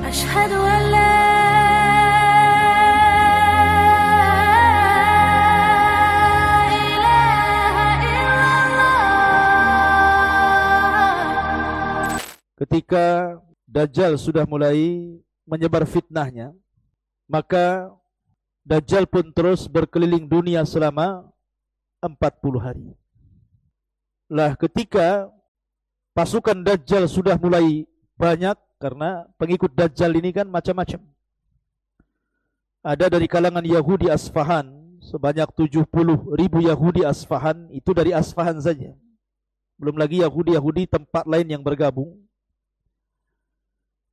أشهد أن لا إله إلا الله. Ketika Dajjal sudah mulai menyebar fitnahnya, maka Dajjal pun terus berkeliling dunia selama 40 hari. Lah ketika pasukan Dajjal sudah mulai banyak, karena pengikut Dajjal ini kan macam-macam. Ada dari kalangan Yahudi Asfahan, sebanyak 70.000 Yahudi Asfahan, itu dari Asfahan saja. Belum lagi Yahudi-Yahudi tempat lain yang bergabung.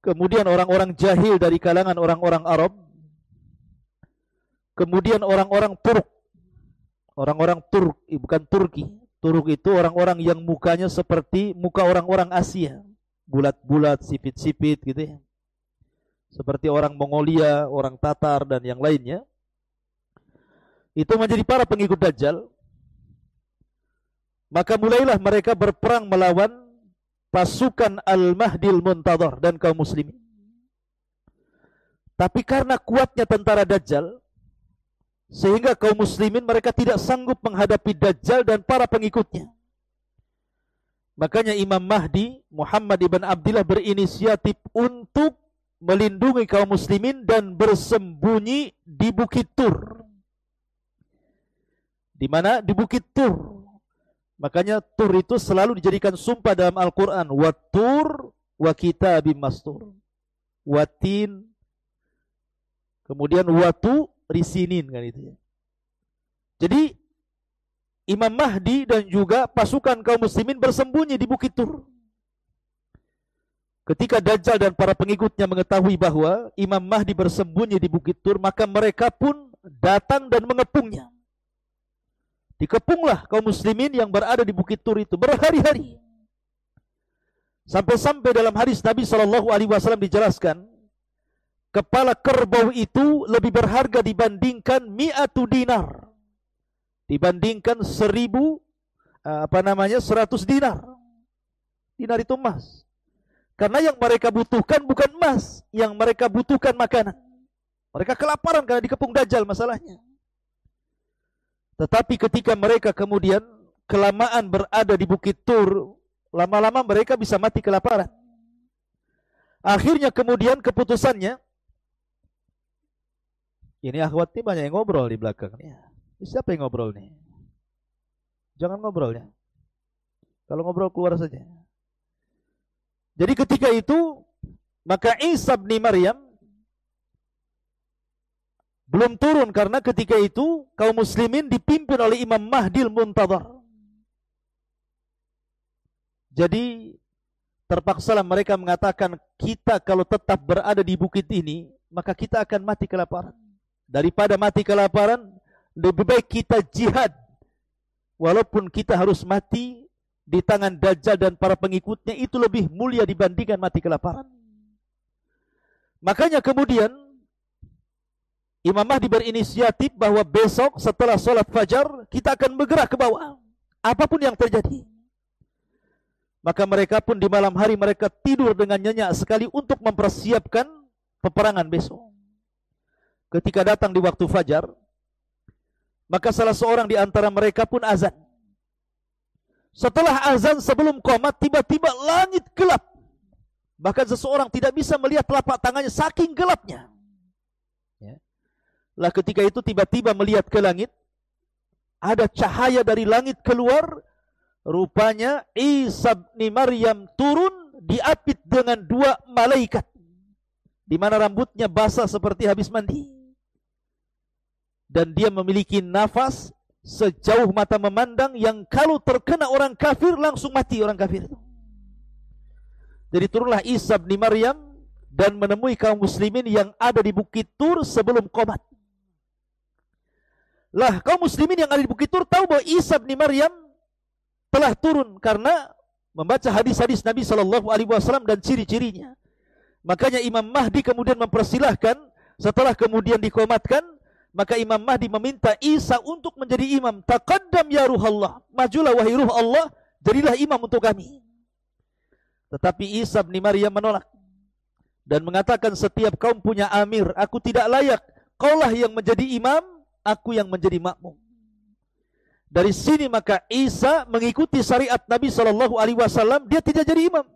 Kemudian orang-orang jahil dari kalangan orang-orang Arab. Kemudian orang-orang Turk. Orang-orang Turk, bukan Turki. Turk itu orang-orang yang mukanya seperti muka orang-orang Asia. Bulat-bulat, sipit-sipit gitu ya. Seperti orang Mongolia, orang Tatar dan yang lainnya. Itu menjadi para pengikut Dajjal. Maka mulailah mereka berperang melawan pasukan Al-Mahdil Muntadhar dan kaum muslimin. Tapi karena kuatnya tentara Dajjal, sehingga kaum muslimin mereka tidak sanggup menghadapi Dajjal dan para pengikutnya. Makanya Imam Mahdi Muhammad ibn Abdillah berinisiatif untuk melindungi kaum muslimin dan bersembunyi di Bukit Tur. Di mana? Di Bukit Tur. Makanya Tur itu selalu dijadikan sumpah dalam Al-Quran. Wat-Tur wa kitabim mastur. Watin. Kemudian watu risinin kan itu ya. Jadi Imam Mahdi dan juga pasukan kaum muslimin bersembunyi di Bukit Tur. Ketika Dajjal dan para pengikutnya mengetahui bahwa Imam Mahdi bersembunyi di Bukit Tur, maka mereka pun datang dan mengepungnya. Dikepunglah kaum muslimin yang berada di Bukit Tur itu berhari-hari. Sampai-sampai dalam hadis Nabi SAW dijelaskan, kepala kerbau itu lebih berharga dibandingkan 100 dinar. Dibandingkan 100 dinar. Dinar itu emas. Karena yang mereka butuhkan bukan emas, yang mereka butuhkan makanan. Mereka kelaparan karena dikepung Dajjal masalahnya. Tetapi ketika mereka kemudian kelamaan berada di Bukit Tur, lama-lama mereka bisa mati kelaparan. Akhirnya kemudian keputusannya, ini akhwat ini banyak yang ngobrol di belakang nih. Siapa yang ngobrol nih? Jangan ngobrol ya. Kalau ngobrol keluar saja. Jadi ketika itu, maka Isa bin Maryam belum turun karena ketika itu kaum muslimin dipimpin oleh Imam Mahdil Muntadhar. Jadi terpaksalah mereka mengatakan, kita kalau tetap berada di bukit ini, maka kita akan mati kelaparan. Daripada mati kelaparan, lebih baik kita jihad. Walaupun kita harus mati di tangan Dajjal dan para pengikutnya, itu lebih mulia dibandingkan mati kelaparan. Makanya kemudian Imam Mahdi berinisiatif bahwa besok setelah sholat fajar kita akan bergerak ke bawah, apapun yang terjadi. Maka mereka pun di malam hari mereka tidur dengan nyenyak sekali untuk mempersiapkan peperangan besok. Ketika datang di waktu fajar, maka salah seorang di antara mereka pun azan. Setelah azan sebelum qomat, tiba-tiba langit gelap. Bahkan seseorang tidak bisa melihat telapak tangannya saking gelapnya. Ya. Lah ketika itu tiba-tiba melihat ke langit, ada cahaya dari langit keluar. Rupanya Isa bin Maryam turun diapit dengan 2 malaikat, di mana rambutnya basah seperti habis mandi. Dan dia memiliki nafas sejauh mata memandang, yang kalau terkena orang kafir langsung mati orang kafir itu. Jadi turunlah Isa bin Maryam dan menemui kaum muslimin yang ada di Bukit Tur sebelum qomat. Lah kaum muslimin yang ada di Bukit Tur tahu bahwa Isa bin Maryam telah turun karena membaca hadis-hadis Nabi SAW dan ciri-cirinya. Makanya Imam Mahdi kemudian mempersilahkan, setelah kemudian dikomatkan, maka Imam Mahdi meminta Isa untuk menjadi imam. Taqaddam ya ruhallah, majulah wahai ruh Allah, jadilah imam untuk kami. Tetapi Isa bin Maryam menolak. dan mengatakan setiap kaum punya amir, aku tidak layak. Kaulah yang menjadi imam, aku yang menjadi makmum. Dari sini maka Isa mengikuti syariat Nabi SAW, dia tidak jadi imam.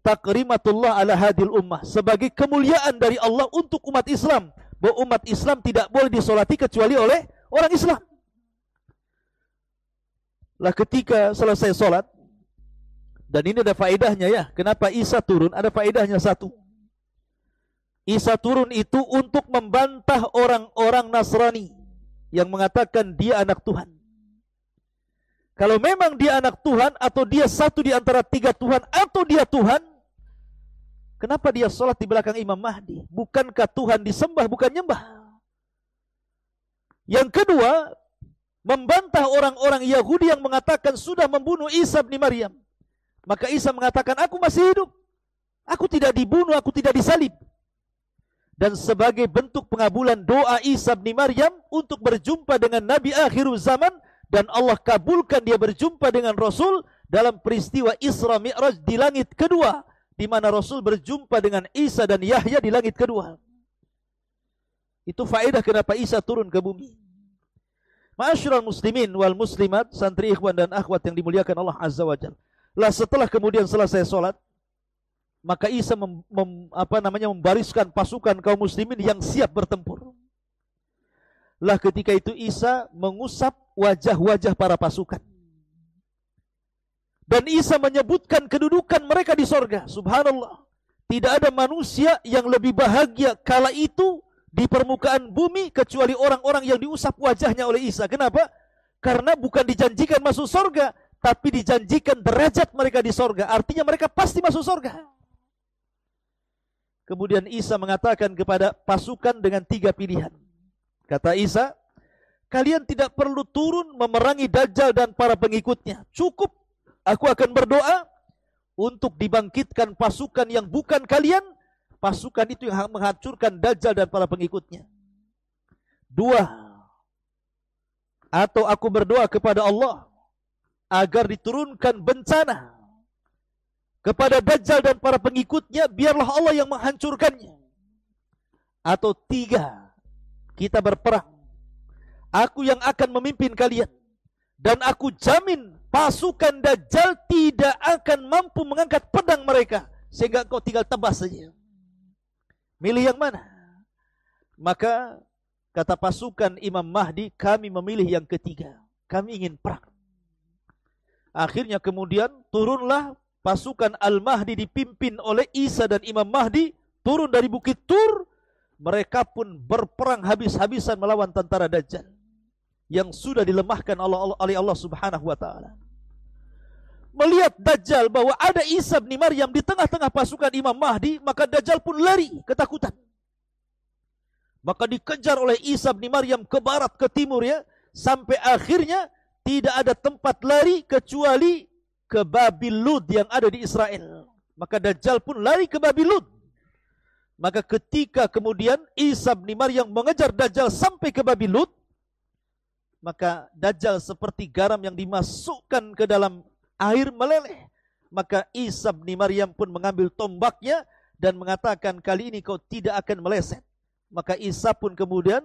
Takrimatullah ala hadil ummah, sebagai kemuliaan dari Allah untuk umat Islam, bahwa umat Islam tidak boleh disolati kecuali oleh orang Islam. Lah ketika selesai solat, dan ini ada faedahnya ya, kenapa Isa turun, ada faedahnya satu. Isa turun itu untuk membantah orang-orang Nasrani yang mengatakan dia anak Tuhan. Kalau memang dia anak Tuhan, atau dia satu di antara tiga Tuhan, atau dia Tuhan, kenapa dia sholat di belakang Imam Mahdi? Bukankah Tuhan disembah, bukan nyembah? Yang kedua, membantah orang-orang Yahudi yang mengatakan sudah membunuh Isa bin Maryam. Maka Isa mengatakan, aku masih hidup, aku tidak dibunuh, aku tidak disalib. Dan sebagai bentuk pengabulan doa Isa bin Maryam untuk berjumpa dengan Nabi akhir zaman, dan Allah kabulkan dia berjumpa dengan Rasul dalam peristiwa Isra Mi'raj di langit kedua, di mana Rasul berjumpa dengan Isa dan Yahya di langit kedua. Itu faedah kenapa Isa turun ke bumi. Ma'asyiral muslimin wal muslimat, santri ikhwan dan akhwat yang dimuliakan Allah Azza wa Jalla. Lah setelah kemudian selesai sholat, maka Isa membariskan pasukan kaum muslimin yang siap bertempur. Lah ketika itu Isa mengusap wajah-wajah para pasukan. Dan Isa menyebutkan kedudukan mereka di sorga. Subhanallah. Tidak ada manusia yang lebih bahagia kala itu di permukaan bumi kecuali orang-orang yang diusap wajahnya oleh Isa. Kenapa? Karena bukan dijanjikan masuk sorga, tapi dijanjikan derajat mereka di sorga. Artinya mereka pasti masuk sorga. Kemudian Isa mengatakan kepada pasukan dengan 3 pilihan. Kata Isa, kalian tidak perlu turun memerangi Dajjal dan para pengikutnya. Cukup, aku akan berdoa untuk dibangkitkan pasukan yang bukan kalian. Pasukan itu yang menghancurkan Dajjal dan para pengikutnya. 2, atau aku berdoa kepada Allah agar diturunkan bencana kepada Dajjal dan para pengikutnya, biarlah Allah yang menghancurkannya. Atau 3, kita berperang. Aku yang akan memimpin kalian, dan aku jamin pasukan Dajjal tidak akan mampu mengangkat pedang mereka, sehingga kau tinggal tebas saja. Milih yang mana? Maka kata pasukan Imam Mahdi, kami memilih yang ketiga. Kami ingin perang. Akhirnya kemudian turunlah pasukan Al-Mahdi dipimpin oleh Isa dan Imam Mahdi, turun dari Bukit Tur. Mereka pun berperang habis-habisan melawan tentara Dajjal yang sudah dilemahkan oleh Allah Subhanahu wa taala. Melihat Dajjal bahwa ada Isa bin Maryam di tengah-tengah pasukan Imam Mahdi, maka Dajjal pun lari ketakutan. Maka dikejar oleh Isa bin Maryam ke barat, ke timur ya, sampai akhirnya tidak ada tempat lari kecuali ke Babil Lud yang ada di Israel. Maka Dajjal pun lari ke Babil Lud. Maka ketika kemudian Isa bin Maryam mengejar Dajjal sampai ke Babil Lud, maka Dajjal seperti garam yang dimasukkan ke dalam air meleleh. Maka Isa bin Maryam pun mengambil tombaknya dan mengatakan, kali ini kau tidak akan meleset. Maka Isa pun kemudian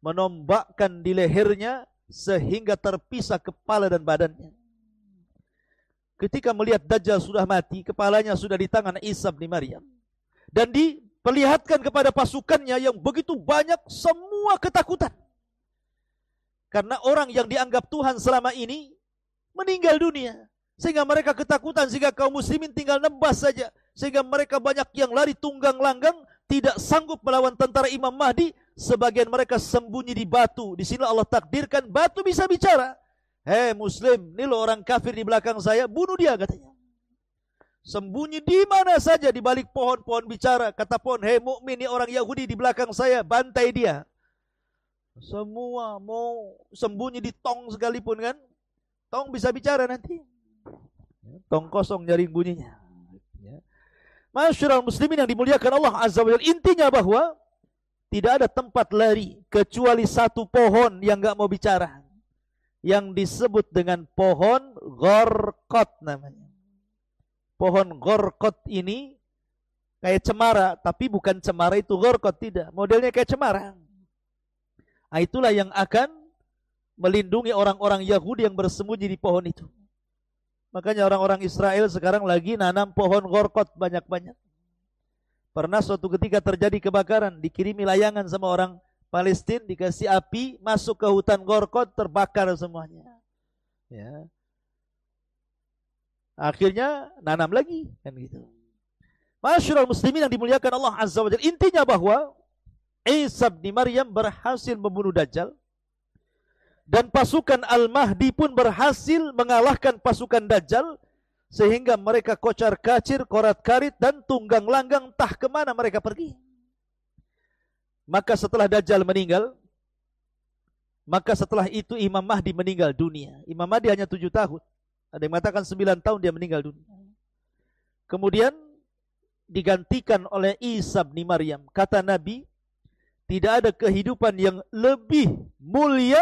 menombakkan di lehernya sehingga terpisah kepala dan badannya. Ketika melihat Dajjal sudah mati, kepalanya sudah di tangan Isa bin Maryam, dan diperlihatkan kepada pasukannya yang begitu banyak, semua ketakutan. Karena orang yang dianggap Tuhan selama ini meninggal dunia, sehingga mereka ketakutan, sehingga kaum muslimin tinggal nebas saja, sehingga mereka banyak yang lari tunggang langgang, tidak sanggup melawan tentara Imam Mahdi. Sebagian mereka sembunyi di batu. Di sini Allah takdirkan batu bisa bicara. Hei muslim, ini lo orang kafir di belakang saya, bunuh dia katanya. Sembunyi di mana saja, di balik pohon-pohon bicara. Kata pohon, hei mukmin, ini orang Yahudi di belakang saya, bantai dia. Semua mau sembunyi di tong sekalipun kan. Tong bisa bicara nanti. Tong kosong nyaring bunyinya. Masyarul muslimin yang dimuliakan Allah Azza wa Jalla, intinya bahwa tidak ada tempat lari kecuali satu pohon yang enggak mau bicara, yang disebut dengan pohon Gharqad namanya. Pohon Gharqad ini Kayak cemara, tapi bukan cemara itu gharqad, tidak. Modelnya kayak cemara. Nah, itulah yang akan melindungi orang-orang Yahudi yang bersembunyi di pohon itu. Makanya orang-orang Israel sekarang lagi nanam pohon gharqad banyak-banyak. Pernah suatu ketika terjadi kebakaran, dikirimi layangan sama orang Palestina, dikasih api, masuk ke hutan gharqad, terbakar semuanya. Ya. Akhirnya nanam lagi, kan gitu. Masyarul muslimin yang dimuliakan Allah Azza wa Jalla, intinya bahwa Isa bin Maryam berhasil membunuh Dajjal, dan pasukan Al-Mahdi pun berhasil mengalahkan pasukan Dajjal, sehingga mereka kocar-kacir, korat-karit, dan tunggang langgang, entah kemana mereka pergi. Maka setelah Dajjal meninggal, maka setelah itu Imam Mahdi meninggal dunia. Imam Mahdi hanya 7 tahun. Ada yang mengatakan 9 tahun dia meninggal dunia. Kemudian digantikan oleh Isa bin Maryam. Kata Nabi, tidak ada kehidupan yang lebih mulia,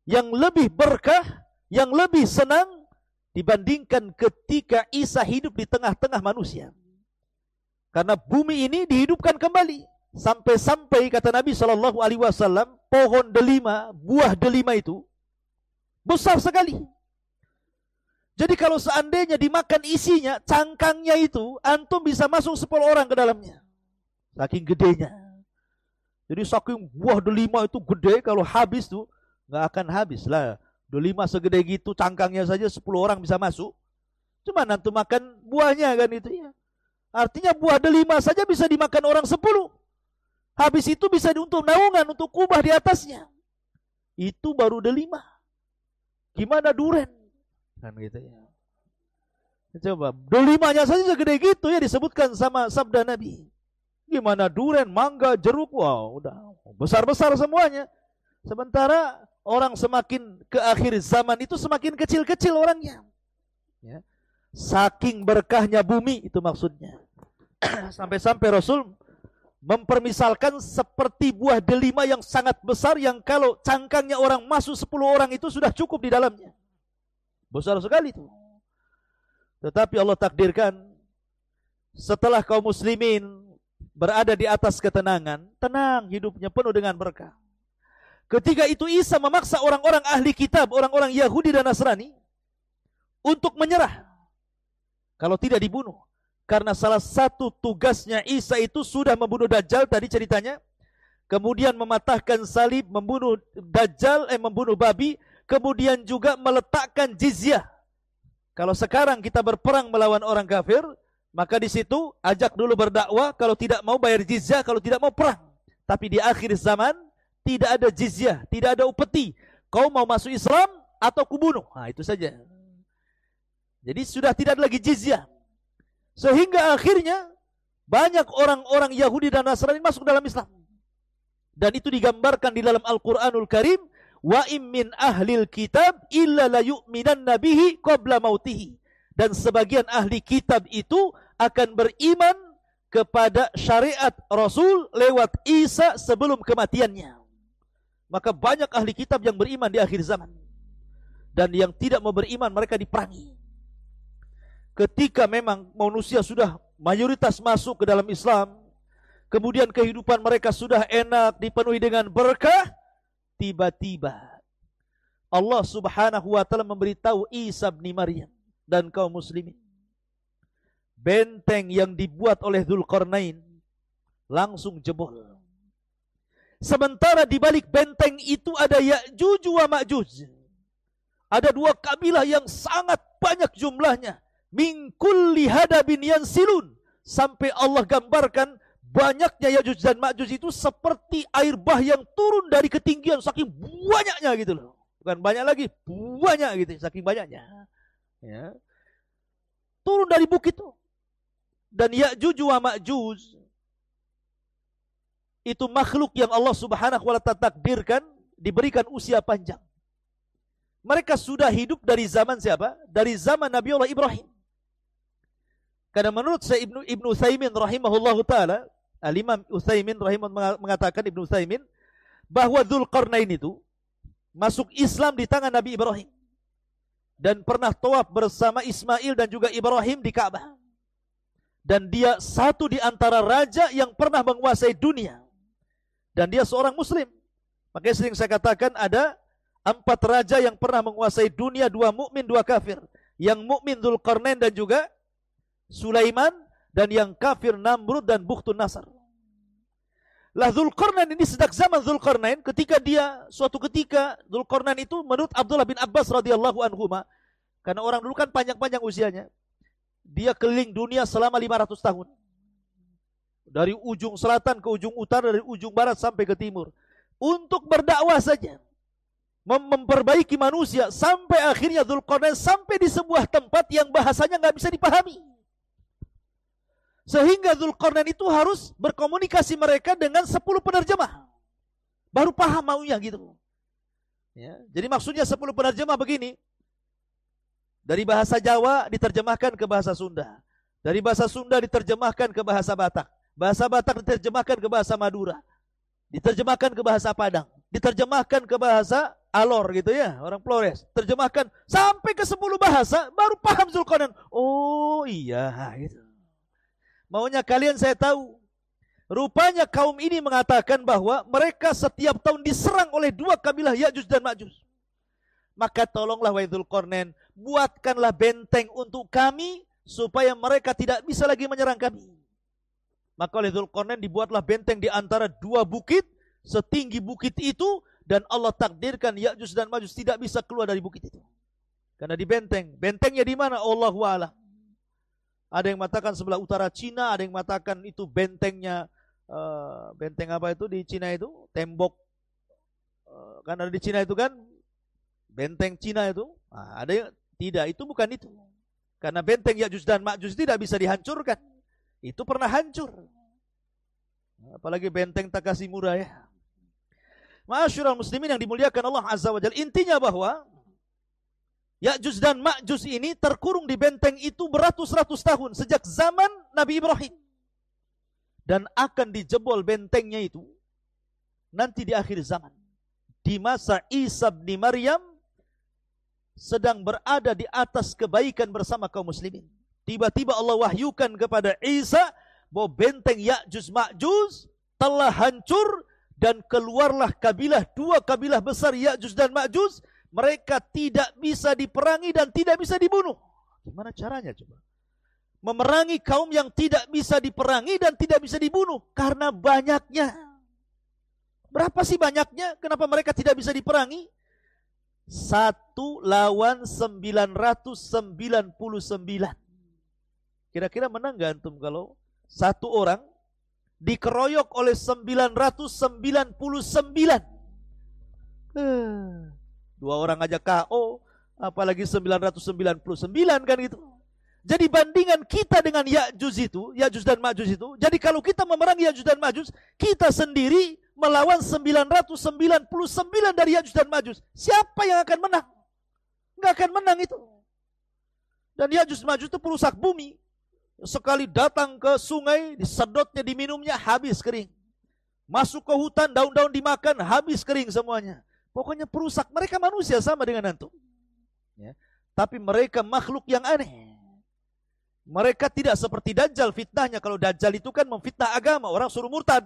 yang lebih berkah, yang lebih senang dibandingkan ketika Isa hidup di tengah-tengah manusia. Karena bumi ini dihidupkan kembali. Sampai-sampai kata Nabi SAW, pohon delima, buah delima itu besar sekali. Jadi kalau seandainya dimakan isinya, cangkangnya itu, antum bisa masuk 10 orang ke dalamnya. Saking gedenya. Jadi saking buah delima itu gede, kalau habis tuh nggak akan habis lah. Delima segede gitu, cangkangnya saja 10 orang bisa masuk. Cuma antum makan buahnya kan itu ya. Artinya buah delima saja bisa dimakan orang 10. Habis itu bisa untuk naungan, untuk kubah di atasnya. Itu baru delima. Gimana duren? Kan gitu ya. Coba, delimanya saja segede gitu ya, disebutkan sama sabda Nabi. Gimana duren, mangga, jeruk, wow, udah besar-besar semuanya. Sementara orang semakin ke akhir zaman itu semakin kecil-kecil orangnya. Ya. Saking berkahnya bumi itu maksudnya. Sampai-sampai Rasul mempermisalkan seperti buah delima yang sangat besar, yang kalau cangkangnya orang masuk 10 orang itu sudah cukup di dalamnya. Besar sekali itu. Tetapi Allah takdirkan setelah kaum muslimin berada di atas ketenangan, tenang hidupnya penuh dengan berkah. Ketika itu Isa memaksa orang-orang ahli kitab, orang-orang Yahudi dan Nasrani untuk menyerah kalau tidak dibunuh. Karena salah satu tugasnya Isa itu sudah membunuh Dajjal tadi ceritanya, kemudian mematahkan salib, membunuh Dajjal, membunuh babi, kemudian juga meletakkan jizyah. Kalau sekarang kita berperang melawan orang kafir, maka di situ ajak dulu berdakwah, kalau tidak mau bayar jizyah, kalau tidak mau perang. Tapi di akhir zaman tidak ada jizyah, tidak ada upeti. Kau mau masuk Islam atau kubunuh. Nah, itu saja. Jadi sudah tidak ada lagi jizyah. Sehingga akhirnya banyak orang-orang Yahudi dan Nasrani masuk dalam Islam. Dan itu digambarkan di dalam Al-Quranul Karim. Wa im min ahlil kitab illa la yu'minanna bihi qabla mautihi. Dan sebagian ahli kitab itu akan beriman kepada syariat Rasul lewat Isa sebelum kematiannya. Maka banyak ahli kitab yang beriman di akhir zaman. Dan yang tidak mau beriman mereka diperangi. Ketika memang manusia sudah mayoritas masuk ke dalam Islam, kemudian kehidupan mereka sudah enak, dipenuhi dengan berkah, tiba-tiba Allah Subhanahu wa taala memberitahu Isa bin Maryam dan kaum muslimin, benteng yang dibuat oleh Dzulqarnain langsung jebol. Sementara di balik benteng itu ada Ya'juj wa Ma'juj. Ada 2 kabilah yang sangat banyak jumlahnya. Min kulli hadabin yansilun. Sampai Allah gambarkan banyaknya Ya'juj dan Ma'juj itu seperti air bah yang turun dari ketinggian, saking banyaknya gitu loh. Bukan banyak lagi, banyak gitu, saking banyaknya. Ya. Turun dari bukit itu. Dan Ya'juj wa Ma'juj itu makhluk yang Allah Subhanahu wa taala takdirkan diberikan usia panjang. Mereka sudah hidup dari zaman siapa? Dari zaman Nabi Allah Ibrahim. Karena menurut saya Ibnu Utsaimin rahimahullahu taala, Al-Imam Utsaimin rahimahullah mengatakan, Ibnu Utsaimin, bahwa Dzulqarnain itu masuk Islam di tangan Nabi Ibrahim dan pernah tawaf bersama Ismail dan juga Ibrahim di Ka'bah. Dan dia satu di antara raja yang pernah menguasai dunia. Dan dia seorang muslim. Makanya sering saya katakan ada 4 raja yang pernah menguasai dunia, 2 mukmin, 2 kafir. Yang mukmin Dzulqarnain dan juga Sulaiman, dan yang kafir Namrud dan Bukhtun Nasr. Lah Dzulqarnain ini sejak zaman Dzulqarnain, suatu ketika Dzulqarnain itu menurut Abdullah bin Abbas radhiyallahu anhuma, karena orang dulu kan panjang-panjang usianya, dia keliling dunia selama 500 tahun. Dari ujung selatan ke ujung utara, dari ujung barat sampai ke timur. Untuk berdakwah saja. Memperbaiki manusia. Sampai akhirnya Dzulqarnain sampai di sebuah tempat yang bahasanya nggak bisa dipahami. Sehingga Dzulqarnain itu harus berkomunikasi mereka dengan 10 penerjemah. Baru paham maunya gitu. Ya, jadi maksudnya 10 penerjemah begini. Dari bahasa Jawa diterjemahkan ke bahasa Sunda. Dari bahasa Sunda diterjemahkan ke bahasa Batak. Bahasa Batak diterjemahkan ke bahasa Madura. Diterjemahkan ke bahasa Padang. Diterjemahkan ke bahasa Alor gitu ya, orang Flores. Terjemahkan sampai ke 10 bahasa, baru paham Dzulqarnain. Oh iya gitu. Maunya kalian saya tahu. Rupanya kaum ini mengatakan bahwa mereka setiap tahun diserang oleh 2 kabilah Ya'juj dan Ma'juj. Maka tolonglah wahai Dzulqarnain, buatkanlah benteng untuk kami supaya mereka tidak bisa lagi menyerang kami. Maka oleh Dzulqarnain dibuatlah benteng di antara 2 bukit, setinggi bukit itu, dan Allah takdirkan Ya'juj dan Ma'juj tidak bisa keluar dari bukit itu. Karena di benteng. Bentengnya di mana? Allahu a'lam. Ada yang mengatakan sebelah utara Cina, ada yang mengatakan itu bentengnya benteng apa itu di Cina itu? Tembok. Kan ada di Cina itu kan benteng Cina itu. Nah, ada yang tidak, itu bukan itu. Karena benteng Ya'juj dan Ma'juj tidak bisa dihancurkan. Itu pernah hancur. Apalagi benteng Takashimura ya. Ma'asyiral muslimin yang dimuliakan Allah Azza wa Jalla. Intinya bahwa Ya'juj dan Ma'juj ini terkurung di benteng itu beratus-ratus tahun sejak zaman Nabi Ibrahim. Dan akan dijebol bentengnya itu nanti di akhir zaman. Di masa Isa bin Maryam sedang berada di atas kebaikan bersama kaum muslimin. Tiba-tiba Allah wahyukan kepada Isa bahwa benteng Ya'juj Ma'juj telah hancur dan keluarlah kabilah, 2 kabilah besar Ya'juj dan Ma'juj. Mereka tidak bisa diperangi dan tidak bisa dibunuh. Gimana caranya coba? Memerangi kaum yang tidak bisa diperangi dan tidak bisa dibunuh karena banyaknya. Berapa sih banyaknya? Kenapa mereka tidak bisa diperangi? 1 lawan 999. Kira-kira menang gak antum kalau 1 orang dikeroyok oleh 999? 2 orang aja KO, apalagi 999 kan gitu. Jadi bandingan kita dengan Ya'juj dan Ma'juj itu, jadi kalau kita memerangi Ya'juj dan Ma'juj, kita sendiri melawan 999 dari Ya'juj dan Ma'juj. Siapa yang akan menang? Enggak akan menang itu. Dan Ya'juj Ma'juj itu perusak bumi. Sekali datang ke sungai, disedotnya, diminumnya, habis kering. Masuk ke hutan, daun-daun dimakan, habis kering semuanya. Pokoknya perusak. Mereka manusia sama dengan antum. Ya. Tapi mereka makhluk yang aneh. Mereka tidak seperti Dajjal fitnahnya. Kalau Dajjal itu kan memfitnah agama, orang suruh murtad.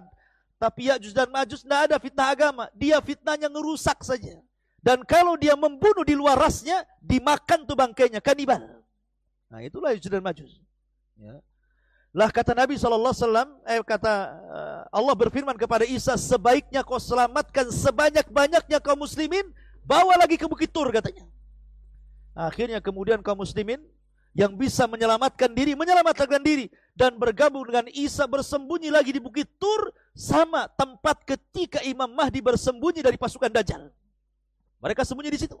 Tapi Ya'juj dan Ma'juj tidak ada fitnah agama. Dia fitnahnya ngerusak saja. Dan kalau dia membunuh di luar rasnya, dimakan tuh bangkainya, kanibal. Nah itulah Ya'juj dan Ma'juj. Ya. Lah kata Nabi SAW, Allah berfirman kepada Isa, sebaiknya kau selamatkan sebanyak-banyaknya kaum muslimin, bawa lagi ke Bukit Tur katanya. Akhirnya kemudian kaum muslimin yang bisa menyelamatkan diri dan bergabung dengan Isa, bersembunyi lagi di Bukit Tur, sama tempat ketika Imam Mahdi bersembunyi dari pasukan Dajjal. Mereka sembunyi di situ.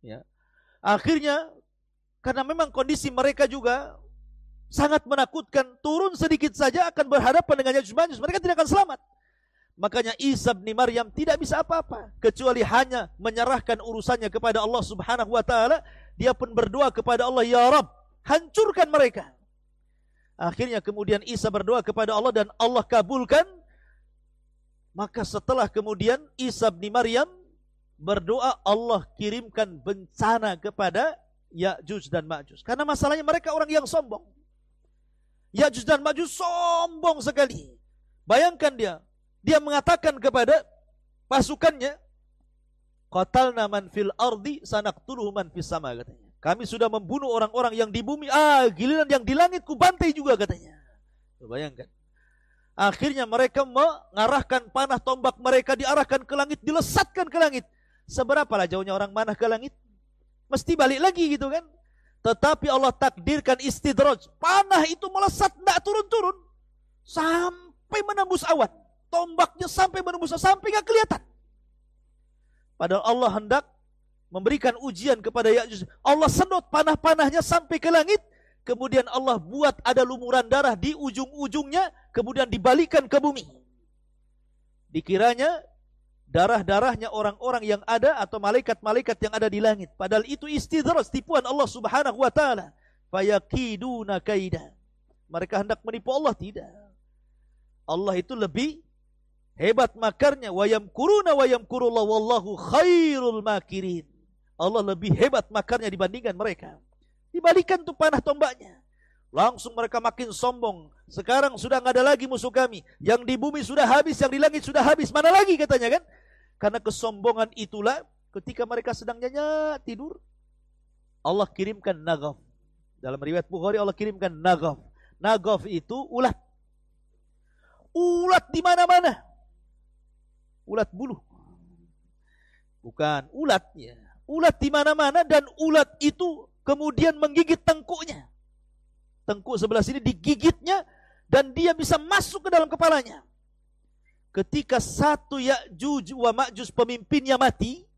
Ya. Akhirnya karena memang kondisi mereka juga sangat menakutkan, turun sedikit saja akan berhadapan dengan Ya'juj Ma'juj, mereka tidak akan selamat. Makanya Isa bin Maryam tidak bisa apa-apa kecuali hanya menyerahkan urusannya kepada Allah Subhanahu wa taala. Dia pun berdoa kepada Allah, ya Rabb, hancurkan mereka. Akhirnya kemudian Isa berdoa kepada Allah dan Allah kabulkan. Maka setelah kemudian Isa bin Maryam berdoa, Allah kirimkan bencana kepada Ya'juj dan Ma'juj. Karena masalahnya mereka orang yang sombong. Ya'juj dan Ma'juj sombong sekali. Bayangkan dia mengatakan kepada pasukannya, qatalna man fil ardi sanaqtuluhu man fis sama, katanya. Kami sudah membunuh orang-orang yang di bumi, giliran yang di langit ku bantai juga, katanya. Bayangkan. Akhirnya mereka mengarahkan panah tombak mereka, diarahkan ke langit, dilesatkan ke langit. Seberapalah jauhnya orang manah ke langit? Mesti balik lagi gitu kan. Tetapi Allah takdirkan istidraj. Panah itu melesat, tidak turun-turun. Sampai menembus awan. Tombaknya sampai menembus awan, sampai nggak kelihatan. Padahal Allah hendak memberikan ujian kepada Ya'juj. Allah sedot panah-panahnya sampai ke langit. Kemudian Allah buat ada lumuran darah di ujung-ujungnya. Kemudian dibalikkan ke bumi. Dikiranya darah-darahnya orang-orang yang ada atau malaikat-malaikat yang ada di langit. Padahal itu istidraj, tipuan Allah Subhanahu wa taala. Fayakiduna kaida. Mereka hendak menipu Allah, tidak. Allah itu lebih hebat makarnya. Wa yamkuruna wa yamkurullah wallahu khairul makirin. Allah lebih hebat makarnya dibandingkan mereka. Dibalikan tuh panah tombaknya. Langsung mereka makin sombong. Sekarang sudah nggak ada lagi musuh kami. Yang di bumi sudah habis, yang di langit sudah habis. Mana lagi katanya kan? Karena kesombongan itulah ketika mereka sedang nyenyak tidur, Allah kirimkan nagaf. Dalam riwayat Bukhari Allah kirimkan nagaf. Nagaf itu ulat. Ulat di mana-mana. Ulat bulu. Bukan ulat ya. Ulat di mana-mana dan ulat itu kemudian menggigit tengkuknya. Tengkuk sebelah sini digigitnya dan dia bisa masuk ke dalam kepalanya. Ketika satu Ya'juj wa Ma'juj pemimpinnya mati,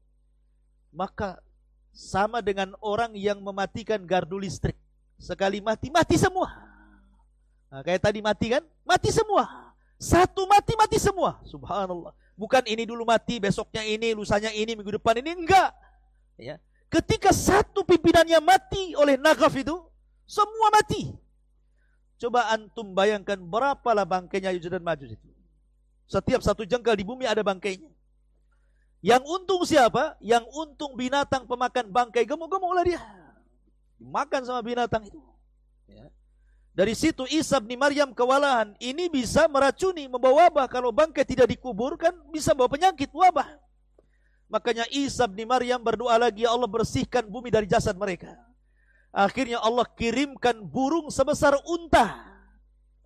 maka sama dengan orang yang mematikan gardu listrik. Sekali mati, mati semua. Nah, kayak tadi mati kan? Mati semua. Satu mati, mati semua. Subhanallah. Bukan ini dulu mati, besoknya ini, lusanya ini, minggu depan ini. Enggak. Ya. Ketika satu pimpinannya mati oleh nagaf itu, semua mati. Coba antum bayangkan berapalah bangkainya Ya'juj dan Ma'juj itu. Setiap satu jengkal di bumi ada bangkainya. Yang untung siapa? Yang untung binatang pemakan bangkai. Gemuk-gemuk lah dia. Dimakan sama binatang itu. Ya. Dari situ Isa bin Maryam kewalahan. Ini bisa meracuni, membawa wabah. Kalau bangkai tidak dikuburkan, bisa bawa penyakit, wabah. Makanya Isa bin Maryam berdoa lagi, ya Allah bersihkan bumi dari jasad mereka. Akhirnya Allah kirimkan burung sebesar unta.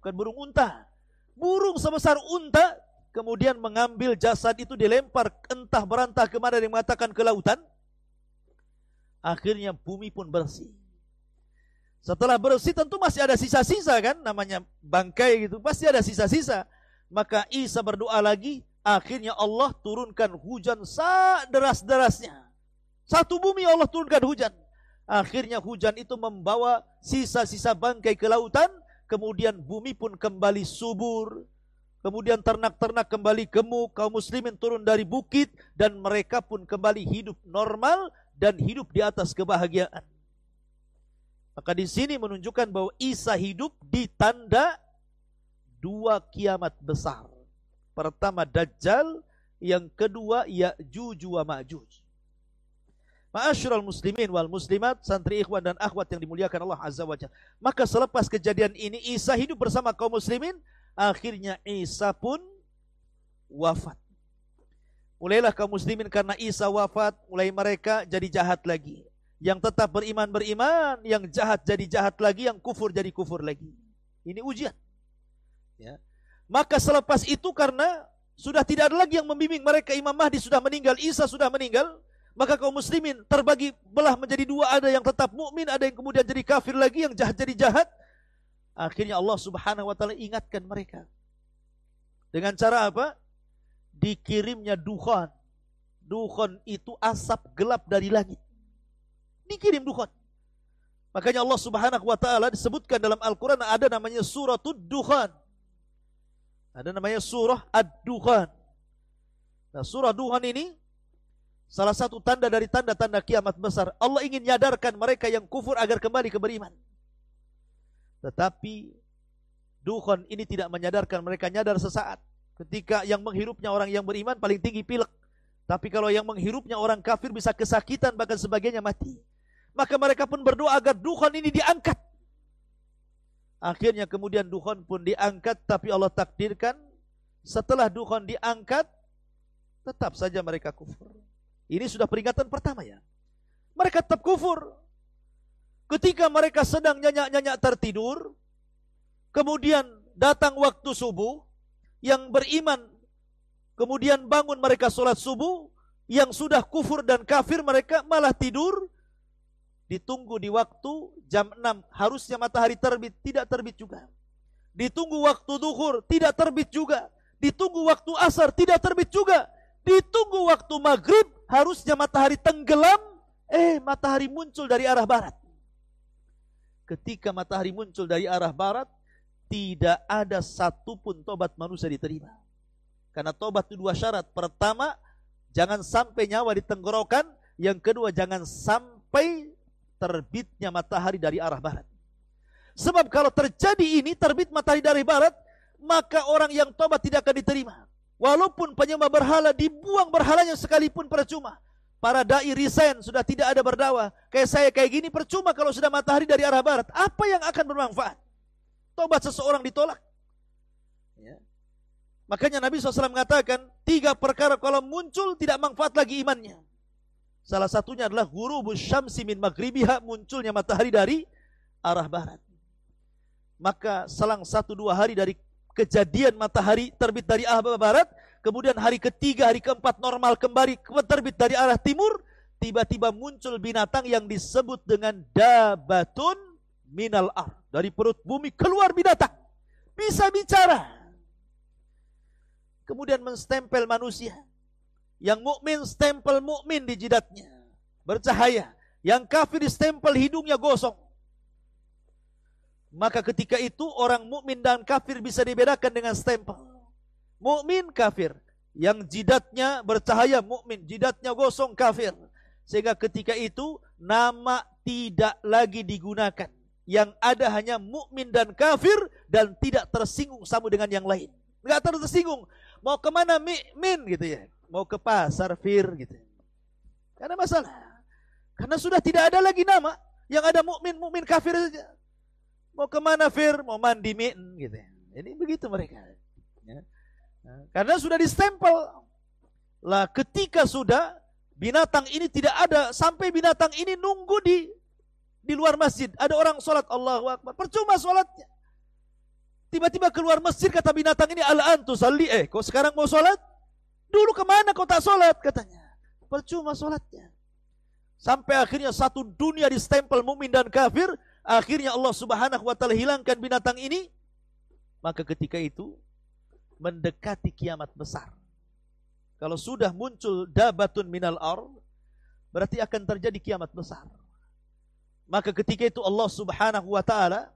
Bukan burung unta. Burung sebesar unta. Kemudian mengambil jasad itu dilempar entah berantah kemana, yang mengatakan ke lautan. Akhirnya bumi pun bersih. Setelah bersih tentu masih ada sisa-sisa kan. Namanya bangkai gitu. Pasti ada sisa-sisa. Maka Isa berdoa lagi. Akhirnya Allah turunkan hujan deras-derasnya. Satu bumi Allah turunkan hujan. Akhirnya hujan itu membawa sisa-sisa bangkai ke lautan. Kemudian bumi pun kembali subur. Kemudian ternak-ternak kembali gemuk. Kaum muslimin turun dari bukit. Dan mereka pun kembali hidup normal. Dan hidup di atas kebahagiaan. Maka di sini menunjukkan bahwa Isa hidup di tanda dua kiamat besar. Pertama Dajjal. Yang kedua Ya'juj wa Ma'juj. Ma'asyiral muslimin wal muslimat, santri ikhwan dan akhwat yang dimuliakan Allah Azza wa Jalla. Maka selepas kejadian ini Isa hidup bersama kaum muslimin, akhirnya Isa pun wafat. Mulailah kaum muslimin karena Isa wafat, mulai mereka jadi jahat lagi. Yang tetap beriman, yang jahat jadi jahat lagi, yang kufur jadi kufur lagi. Ini ujian. Ya. Maka selepas itu karena sudah tidak ada lagi yang membimbing mereka, Imam Mahdi sudah meninggal, Isa sudah meninggal. Maka kaum muslimin terbagi belah menjadi dua. Ada yang tetap mukmin, ada yang kemudian jadi kafir lagi, yang jahat jadi jahat. Akhirnya Allah Subhanahu wa taala ingatkan mereka. Dengan cara apa? Dikirimnya dukhan. Dukhan itu asap gelap dari langit. Dikirim dukhan. Makanya Allah Subhanahu wa taala disebutkan dalam Al-Qur'an ada namanya suratul dukhan. Ada namanya surah Ad-Dukhan. Nah, surah Dukhan ini salah satu tanda dari tanda-tanda kiamat besar. Allah ingin nyadarkan mereka yang kufur agar kembali ke beriman. Tetapi Dukhan ini tidak menyadarkan mereka, nyadar sesaat. Ketika yang menghirupnya orang yang beriman paling tinggi pilek. Tapi kalau yang menghirupnya orang kafir bisa kesakitan, bahkan sebagainya mati. Maka mereka pun berdoa agar Dukhan ini diangkat. Akhirnya kemudian dukhon pun diangkat, tapi Allah takdirkan setelah dukhon diangkat tetap saja mereka kufur. Ini sudah peringatan pertama ya. Mereka tetap kufur. Ketika mereka sedang nyenyak-nyenyak tertidur, kemudian datang waktu subuh, yang beriman kemudian bangun mereka sholat subuh, yang sudah kufur dan kafir mereka malah tidur. Ditunggu di waktu jam 6 harusnya matahari terbit, tidak terbit juga. Ditunggu waktu zuhur, tidak terbit juga. Ditunggu waktu asar, tidak terbit juga. Ditunggu waktu maghrib, harusnya matahari tenggelam, matahari muncul dari arah barat. Ketika matahari muncul dari arah barat, tidak ada satupun tobat manusia diterima. Karena tobat itu 2 syarat. Pertama, jangan sampai nyawa di tenggorokan. Yang kedua, jangan sampai terbitnya matahari dari arah barat. Sebab kalau terjadi ini, terbit matahari dari barat, maka orang yang tobat tidak akan diterima. Walaupun penyembah berhala dibuang berhalanya sekalipun percuma. Para dai resign, sudah tidak ada berdakwah. Kayak saya kayak gini percuma kalau sudah matahari dari arah barat. Apa yang akan bermanfaat? Tobat seseorang ditolak. Ya. Makanya Nabi SAW mengatakan 3 perkara kalau muncul tidak manfaat lagi imannya. Salah satunya adalah ghurubus syamsi min maghribiha, munculnya matahari dari arah barat. Maka selang 1-2 hari dari kejadian matahari terbit dari arah barat, kemudian hari ketiga, hari keempat normal kembali terbit dari arah timur, tiba-tiba muncul binatang yang disebut dengan dabatun minal ar. Dari perut bumi keluar binatang, bisa bicara. Kemudian menstempel manusia. Yang mukmin stempel mukmin di jidatnya, bercahaya. Yang kafir stempel hidungnya gosong. Maka ketika itu orang mukmin dan kafir bisa dibedakan dengan stempel. Mukmin kafir, yang jidatnya bercahaya mukmin, jidatnya gosong kafir. Sehingga ketika itu nama tidak lagi digunakan. Yang ada hanya mukmin dan kafir dan tidak tersinggung sama dengan yang lain. Enggak tersinggung. Mau kemana mukmin gitu ya? Mau ke pasar fir gitu. Karena masalah. Karena sudah tidak ada lagi nama. Yang ada mukmin kafir saja. Mau kemana fir? Mau mandi min gitu. Ini begitu mereka. Ya. Karena sudah distempel. Lah ketika sudah binatang ini tidak ada, sampai binatang ini nunggu di luar masjid. Ada orang sholat, Allahu Akbar. Percuma sholatnya. Tiba-tiba keluar masjid, kata binatang ini, al-an tusalli, kau sekarang mau sholat? Dulu kemana kau tak sholat, katanya. Percuma sholatnya. Sampai akhirnya satu dunia distempel mukmin dan kafir. Akhirnya Allah Subhanahu wa ta'ala hilangkan binatang ini. Maka ketika itu mendekati kiamat besar. Kalau sudah muncul dabatun minal ar, berarti akan terjadi kiamat besar. Maka ketika itu Allah Subhanahu wa ta'ala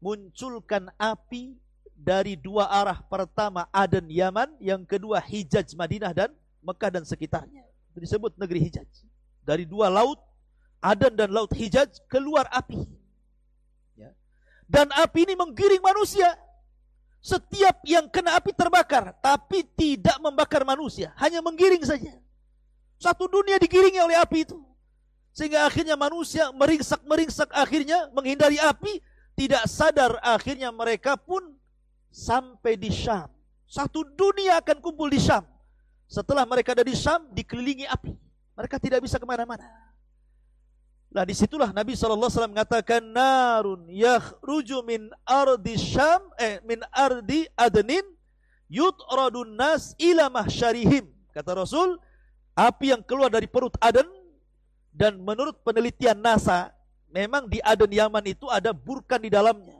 munculkan api dari 2 arah. Pertama Aden Yaman, yang kedua Hijaz Madinah dan Mekah dan sekitarnya. Itu disebut negeri Hijaz. Dari 2 laut, Aden dan laut Hijaz, keluar api. Ya. Dan api ini menggiring manusia. Setiap yang kena api terbakar, tapi tidak membakar manusia, hanya menggiring saja. Satu dunia digiringi oleh api itu. Sehingga akhirnya manusia meringsak, akhirnya menghindari api. Tidak sadar akhirnya mereka pun sampai di Syam. Satu dunia akan kumpul di Syam. Setelah mereka ada di Syam, dikelilingi api. Mereka tidak bisa kemana-mana. Nah disitulah Nabi SAW mengatakan, narun yakhruju min ardi Syam, min ardi Adnin, yutradun nas ila mahsyarihim. Kata Rasul, api yang keluar dari perut Aden, dan menurut penelitian NASA, memang di Aden Yaman itu ada burkan di dalamnya.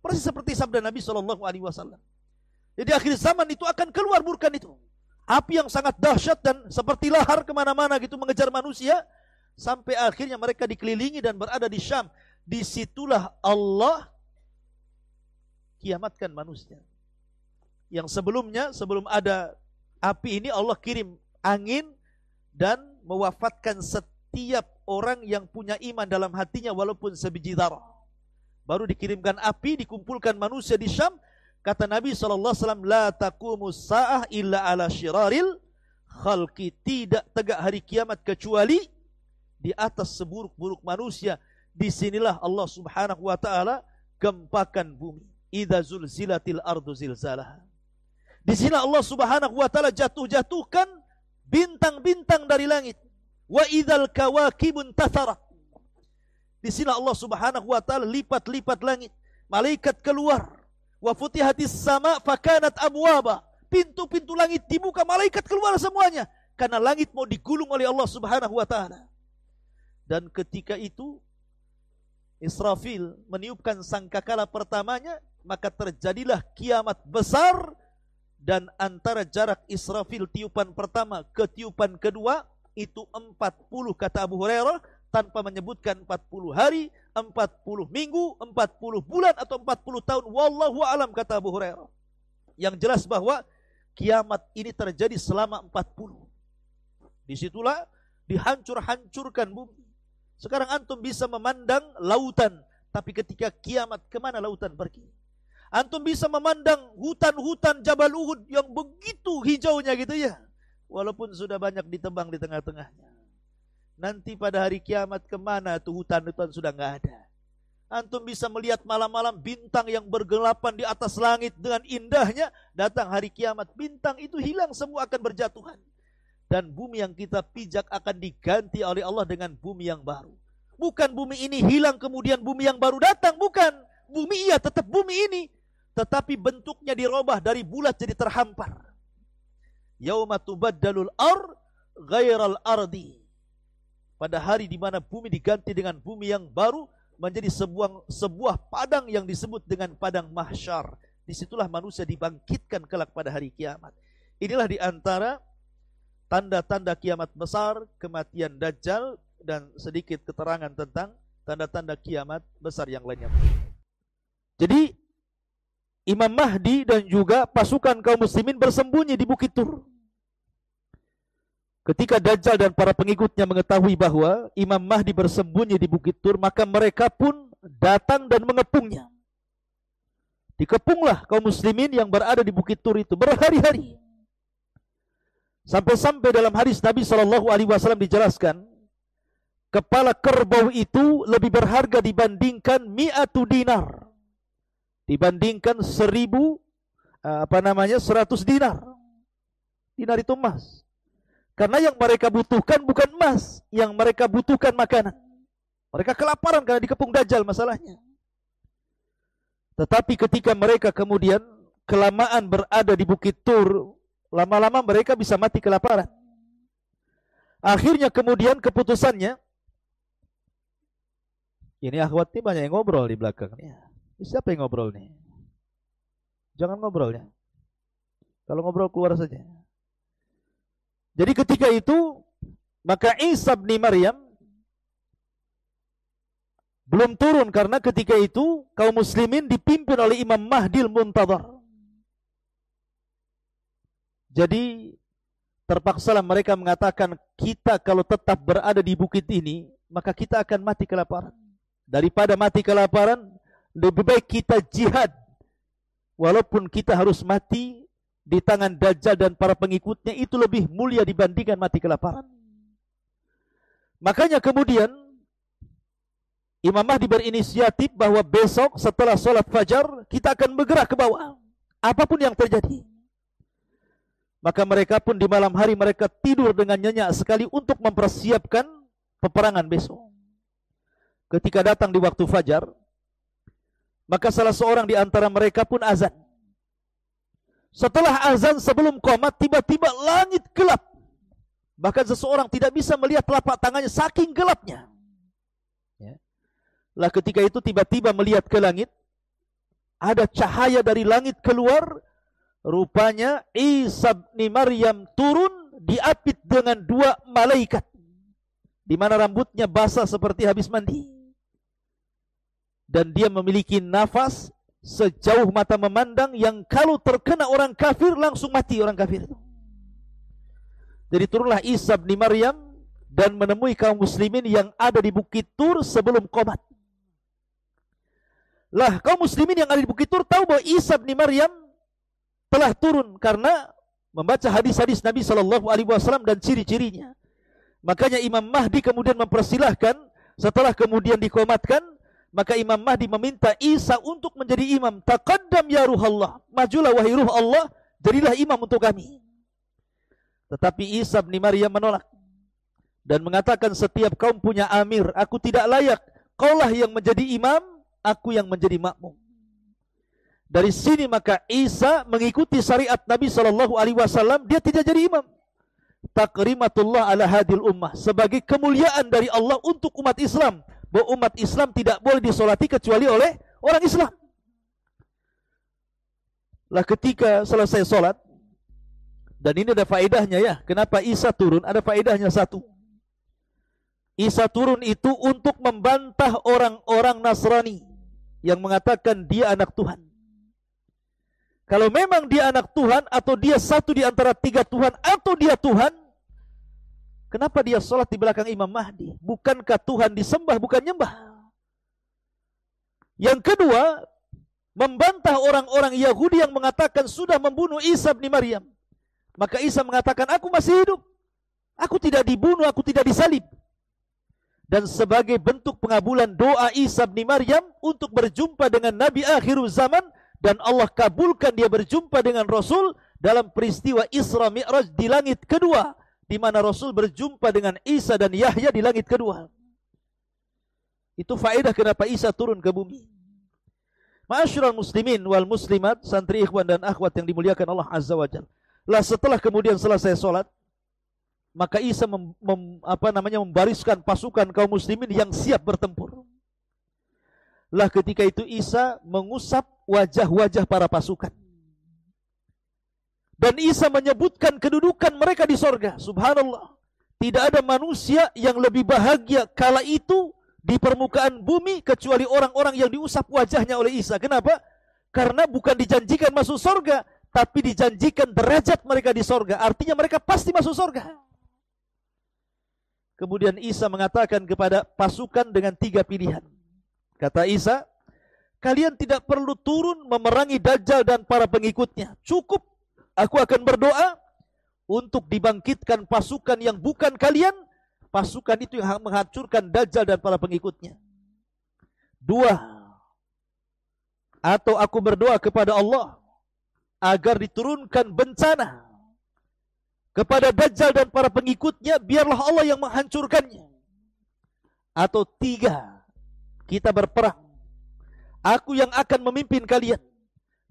Persis seperti sabda Nabi SAW. Jadi akhir zaman itu akan keluar burkan itu. Api yang sangat dahsyat dan seperti lahar kemana-mana gitu mengejar manusia. Sampai akhirnya mereka dikelilingi dan berada di Syam. Disitulah Allah kiamatkan manusia. Yang sebelumnya, sebelum ada api ini, Allah kirim angin dan mewafatkan setiap orang yang punya iman dalam hatinya walaupun sebiji darah. Baru dikirimkan api, dikumpulkan manusia di Syam. Kata Nabi SAW, la taqumus sa'ah illa ala syiraril khalqi. Tidak tegak hari kiamat kecuali di atas seburuk-buruk manusia. Disinilah Allah Subhanahu wa ta'ala gempakan bumi. Idza zulzilatil ardu zilzalaha. Di sini Allah Subhanahu wa taala jatuhkan bintang-bintang dari langit. Wa idzal kawakibun tatharat. Di sini Allah Subhanahu wa taala lipat-lipat langit. Malaikat keluar. Wa futihatis sama fakanat abwaba. Pintu-pintu langit dibuka, malaikat keluar semuanya. Karena langit mau digulung oleh Allah Subhanahu wa taala. Dan ketika itu Israfil meniupkan sangkakala pertamanya, maka terjadilah kiamat besar. Dan antara jarak Israfil tiupan pertama ke tiupan kedua itu 40 kata Abu Hurairah, tanpa menyebutkan 40 hari, 40 minggu, 40 bulan atau 40 tahun. Wallahu alam kata Abu Hurairah. Yang jelas bahwa kiamat ini terjadi selama 40. Disitulah dihancur-hancurkan bumi. Sekarang antum bisa memandang lautan, tapi ketika kiamat kemana lautan pergi? Antum bisa memandang hutan-hutan Jabal Uhud yang begitu hijaunya gitu ya. Walaupun sudah banyak ditebang di tengah-tengahnya. Nanti pada hari kiamat kemana tuh hutan-hutan sudah nggak ada. Antum bisa melihat malam-malam bintang yang bergelapan di atas langit dengan indahnya. Datang hari kiamat, bintang itu hilang, semua akan berjatuhan. Dan bumi yang kita pijak akan diganti oleh Allah dengan bumi yang baru. Bukan bumi ini hilang kemudian bumi yang baru datang, bukan. Bumi iya tetap bumi ini, tetapi bentuknya dirubah dari bulat jadi terhampar. Yauma tubaddalul ard ghairal ardi. Pada hari di mana bumi diganti dengan bumi yang baru, menjadi sebuah padang yang disebut dengan padang mahsyar. Disitulah manusia dibangkitkan kelak pada hari kiamat. Inilah di antara tanda-tanda kiamat besar, kematian Dajjal, dan sedikit keterangan tentang tanda-tanda kiamat besar yang lainnya. Jadi Imam Mahdi dan juga pasukan kaum muslimin bersembunyi di Bukit Tur. Ketika Dajjal dan para pengikutnya mengetahui bahwa Imam Mahdi bersembunyi di Bukit Tur, maka mereka pun datang dan mengepungnya. Dikepunglah kaum muslimin yang berada di Bukit Tur itu berhari-hari. Sampai-sampai dalam hadis Nabi SAW dijelaskan, kepala kerbau itu lebih berharga dibandingkan 100 dinar. Dibandingkan 100 dinar. Dinar itu emas. Karena yang mereka butuhkan bukan emas, yang mereka butuhkan makanan. Mereka kelaparan karena dikepung Dajjal masalahnya. Tetapi ketika mereka kemudian kelamaan berada di Bukit Tur, lama-lama mereka bisa mati kelaparan. Akhirnya kemudian keputusannya, ini akhwat ini banyak yang ngobrol di belakang nih. Siapa yang ngobrol nih? Jangan ngobrol ya. Kalau ngobrol keluar saja. Jadi ketika itu, maka Isa bin Maryam belum turun karena ketika itu kaum muslimin dipimpin oleh Imam Mahdil Muntadhar. Jadi terpaksalah mereka mengatakan, kita kalau tetap berada di bukit ini, maka kita akan mati kelaparan. Daripada mati kelaparan, lebih baik kita jihad. Walaupun kita harus mati di tangan Dajjal dan para pengikutnya, itu lebih mulia dibandingkan mati kelaparan. Makanya kemudian Imam Mahdi berinisiatif bahwa besok setelah sholat fajar kita akan bergerak ke bawah, apapun yang terjadi. Maka mereka pun di malam hari mereka tidur dengan nyenyak sekali untuk mempersiapkan peperangan besok. Ketika datang di waktu fajar, maka salah seorang di antara mereka pun azan. Setelah azan sebelum qomat, tiba-tiba langit gelap. Bahkan seseorang tidak bisa melihat telapak tangannya saking gelapnya. Lah ketika itu tiba-tiba melihat ke langit, ada cahaya dari langit keluar. Rupanya Isa bin Maryam turun diapit dengan 2 malaikat, di mana rambutnya basah seperti habis mandi. Dan dia memiliki nafas sejauh mata memandang, yang kalau terkena orang kafir langsung mati orang kafir itu. Jadi turunlah Isa bin Maryam dan menemui kaum muslimin yang ada di Bukit Tur sebelum qomat. Lah kaum muslimin yang ada di Bukit Tur tahu bahwa Isa bin Maryam telah turun karena membaca hadis-hadis Nabi SAW dan ciri-cirinya. Makanya Imam Mahdi kemudian mempersilahkan setelah kemudian dikomatkan, Maka Imam Mahdi meminta Isa untuk menjadi imam. Taqaddam ya ruhallah. Majulah wahai ruh Allah, jadilah imam untuk kami. Tetapi Isa bin Maryam menolak dan mengatakan, setiap kaum punya amir, aku tidak layak. Kaulah yang menjadi imam, aku yang menjadi makmum. Dari sini maka Isa mengikuti syariat Nabi SAW, dia tidak jadi imam. Takrimatullah ala hadil ummah, sebagai kemuliaan dari Allah untuk umat Islam, bahwa umat Islam tidak boleh disolati kecuali oleh orang Islam. Lah ketika selesai solat, dan ini ada faedahnya ya, kenapa Isa turun, ada faedahnya satu. Isa turun itu untuk membantah orang-orang Nasrani yang mengatakan dia anak Tuhan. Kalau memang dia anak Tuhan, atau dia satu di antara tiga Tuhan, atau dia Tuhan, kenapa dia sholat di belakang Imam Mahdi? Bukankah Tuhan disembah, bukan nyembah? Yang kedua, membantah orang-orang Yahudi yang mengatakan sudah membunuh Isa bin Maryam. Maka Isa mengatakan, aku masih hidup. Aku tidak dibunuh, aku tidak disalib. Dan sebagai bentuk pengabulan doa Isa bin Maryam untuk berjumpa dengan Nabi akhir zaman, dan Allah kabulkan dia berjumpa dengan Rasul dalam peristiwa Isra Mi'raj di langit kedua, di mana Rasul berjumpa dengan Isa dan Yahya di langit kedua. Itu faedah kenapa Isa turun ke bumi. Ma'asyiral muslimin wal muslimat, santri ikhwan dan akhwat yang dimuliakan Allah Azza wa Jalla. Lah setelah kemudian selesai sholat, maka Isa membariskan pasukan kaum muslimin yang siap bertempur. Lah ketika itu Isa mengusap wajah-wajah para pasukan. Dan Isa menyebutkan kedudukan mereka di sorga. Subhanallah. Tidak ada manusia yang lebih bahagia kala itu di permukaan bumi kecuali orang-orang yang diusap wajahnya oleh Isa. Kenapa? Karena bukan dijanjikan masuk sorga, tapi dijanjikan derajat mereka di sorga. Artinya mereka pasti masuk sorga. Kemudian Isa mengatakan kepada pasukan dengan tiga pilihan. Kata Isa, kalian tidak perlu turun memerangi Dajjal dan para pengikutnya. Cukup, aku akan berdoa untuk dibangkitkan pasukan yang bukan kalian. Pasukan itu yang menghancurkan Dajjal dan para pengikutnya. Dua, atau aku berdoa kepada Allah agar diturunkan bencana kepada Dajjal dan para pengikutnya, biarlah Allah yang menghancurkannya. Atau tiga, kita berperang. Aku yang akan memimpin kalian.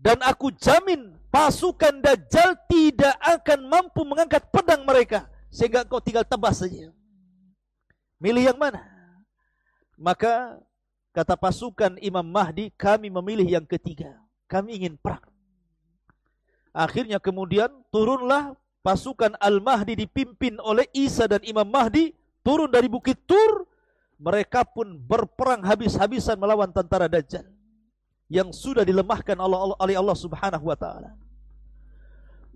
Dan aku jamin pasukan Dajjal tidak akan mampu mengangkat pedang mereka. Sehingga kau tinggal tebas saja. Milih yang mana? Maka kata pasukan Imam Mahdi, kami memilih yang ketiga. Kami ingin perang. Akhirnya kemudian turunlah pasukan Al-Mahdi dipimpin oleh Isa dan Imam Mahdi. Turun dari Bukit Tur. Mereka pun berperang habis-habisan melawan tentara Dajjal yang sudah dilemahkan oleh Allah Subhanahu wa taala.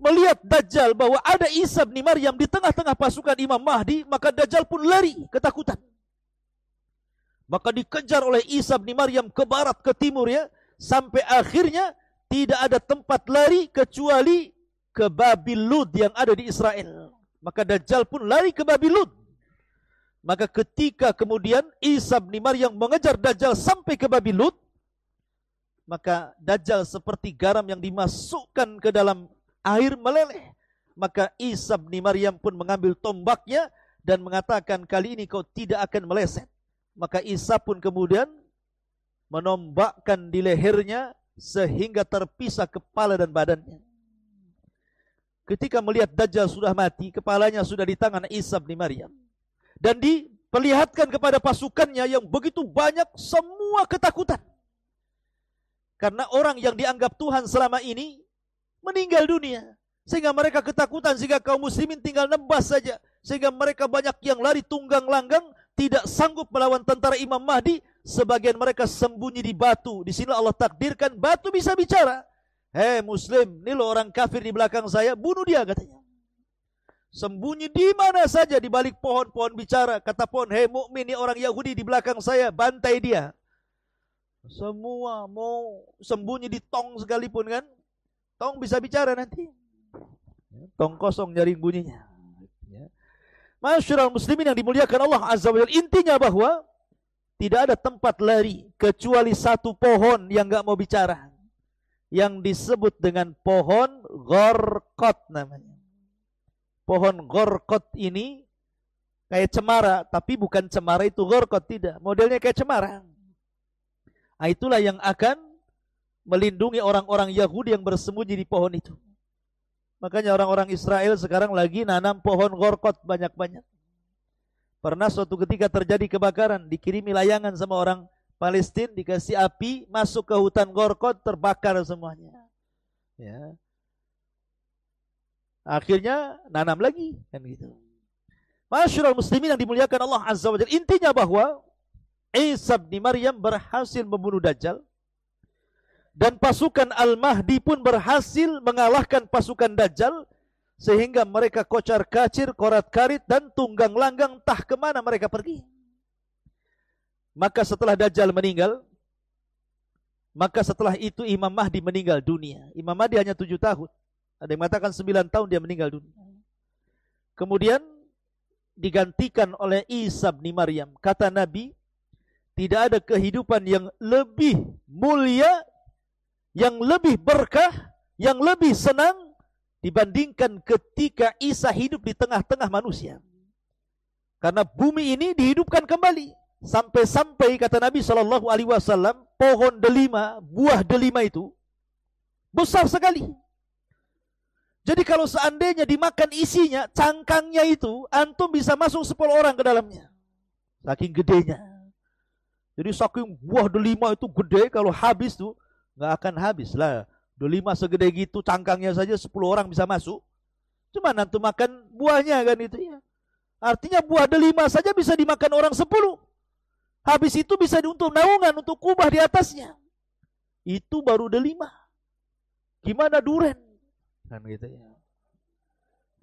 Melihat Dajjal bahwa ada Isa bin Maryam di tengah-tengah pasukan Imam Mahdi, maka Dajjal pun lari ketakutan. Maka dikejar oleh Isa bin Maryam ke barat, ke timur ya, sampai akhirnya tidak ada tempat lari kecuali ke Babil Lud yang ada di Israel. Maka Dajjal pun lari ke Babil Lud. Maka ketika kemudian Isa bin Maryam mengejar Dajjal sampai ke Babil Lud, maka Dajjal seperti garam yang dimasukkan ke dalam air meleleh. Maka Isa bin Maryam pun mengambil tombaknya dan mengatakan, kali ini kau tidak akan meleset. Maka Isa pun kemudian menombakkan di lehernya sehingga terpisah kepala dan badannya. Ketika melihat Dajjal sudah mati, kepalanya sudah di tangan Isa bin Maryam. Dan diperlihatkan kepada pasukannya yang begitu banyak, semua ketakutan. Karena orang yang dianggap Tuhan selama ini meninggal dunia. Sehingga mereka ketakutan, sehingga kaum muslimin tinggal nebas saja. Sehingga mereka banyak yang lari tunggang langgang, tidak sanggup melawan tentara Imam Mahdi. Sebagian mereka sembunyi di batu. Di sini Allah takdirkan batu bisa bicara. Hei muslim, ini loh orang kafir di belakang saya, bunuh dia katanya. Sembunyi di mana saja, di balik pohon-pohon bicara. Kata pohon, hei mukmin, ini orang Yahudi di belakang saya, bantai dia. Semua mau sembunyi di tong sekalipun kan. Tong bisa bicara nanti. Tong kosong nyaring bunyinya. Masyarul muslimin yang dimuliakan Allah Azza wa Jalla. Intinya bahwa tidak ada tempat lari kecuali satu pohon yang nggak mau bicara, yang disebut dengan pohon Gharqad namanya. Pohon Gharqad ini kayak cemara, tapi bukan cemara itu Gharqad, tidak. Modelnya kayak cemara. Nah, itulah yang akan melindungi orang-orang Yahudi yang bersembunyi di pohon itu. Makanya orang-orang Israel sekarang lagi nanam pohon Gharqad banyak-banyak. Pernah suatu ketika terjadi kebakaran, dikirimi layangan sama orang Palestina, dikasih api, masuk ke hutan Gharqad, terbakar semuanya. Ya. Akhirnya nanam lagi, kan gitu. Masyarul muslimin yang dimuliakan Allah Azza wa Jalla, intinya bahwa Isa bin Maryam berhasil membunuh Dajjal, dan pasukan Al-Mahdi pun berhasil mengalahkan pasukan Dajjal, sehingga mereka kocar-kacir, korat-karit, dan tunggang langgang, entah kemana mereka pergi. Maka setelah Dajjal meninggal, maka setelah itu Imam Mahdi meninggal dunia. Imam Mahdi hanya 7 tahun. Ada yang mengatakan 9 tahun dia meninggal dunia. Kemudian digantikan oleh Isa bin Maryam. Kata Nabi, tidak ada kehidupan yang lebih mulia, yang lebih berkah, yang lebih senang dibandingkan ketika Isa hidup di tengah-tengah manusia. Karena bumi ini dihidupkan kembali. Sampai-sampai kata Nabi SAW, pohon delima, buah delima itu besar sekali. Jadi kalau seandainya dimakan isinya, cangkangnya itu, antum bisa masuk 10 orang ke dalamnya. Saking gedenya. Jadi saking buah delima itu gede, kalau habis tuh nggak akan habis lah. Delima segede gitu, cangkangnya saja 10 orang bisa masuk. Cuma antum makan buahnya kan itu ya. Artinya buah delima saja bisa dimakan orang 10. Habis itu bisa untuk naungan, untuk kubah di atasnya. Itu baru delima. Gimana duren? Kan gitu ya.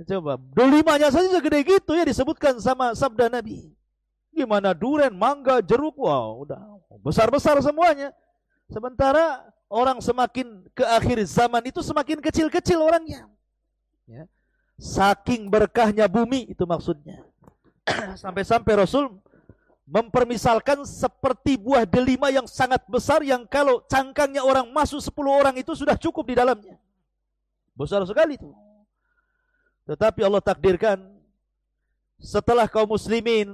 Coba, delimanya saja segede gitu ya, disebutkan sama sabda Nabi. Gimana duren, mangga, jeruk, wow, udah besar-besar semuanya. Sementara orang semakin ke akhir zaman itu semakin kecil-kecil orangnya. Ya. Saking berkahnya bumi itu maksudnya. Sampai-sampai Rasul mempermisalkan seperti buah delima yang sangat besar, yang kalau cangkangnya orang masuk 10 orang itu sudah cukup di dalamnya. Besar sekali itu. Tetapi Allah takdirkan setelah kaum muslimin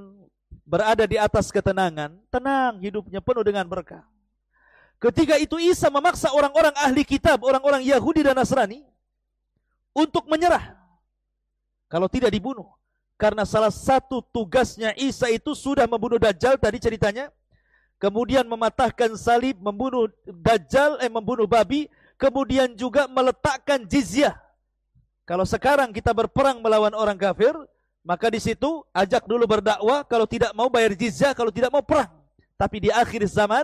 berada di atas ketenangan, tenang hidupnya penuh dengan berkah. Ketika itu Isa memaksa orang-orang ahli kitab, orang-orang Yahudi dan Nasrani untuk menyerah kalau tidak dibunuh. Karena salah satu tugasnya Isa itu sudah membunuh Dajjal tadi ceritanya. Kemudian mematahkan salib, membunuh Dajjal, membunuh babi. Kemudian juga meletakkan jizyah. Kalau sekarang kita berperang melawan orang kafir, maka di situ ajak dulu berdakwah. Kalau tidak mau bayar jizyah, kalau tidak mau perang. Tapi di akhir zaman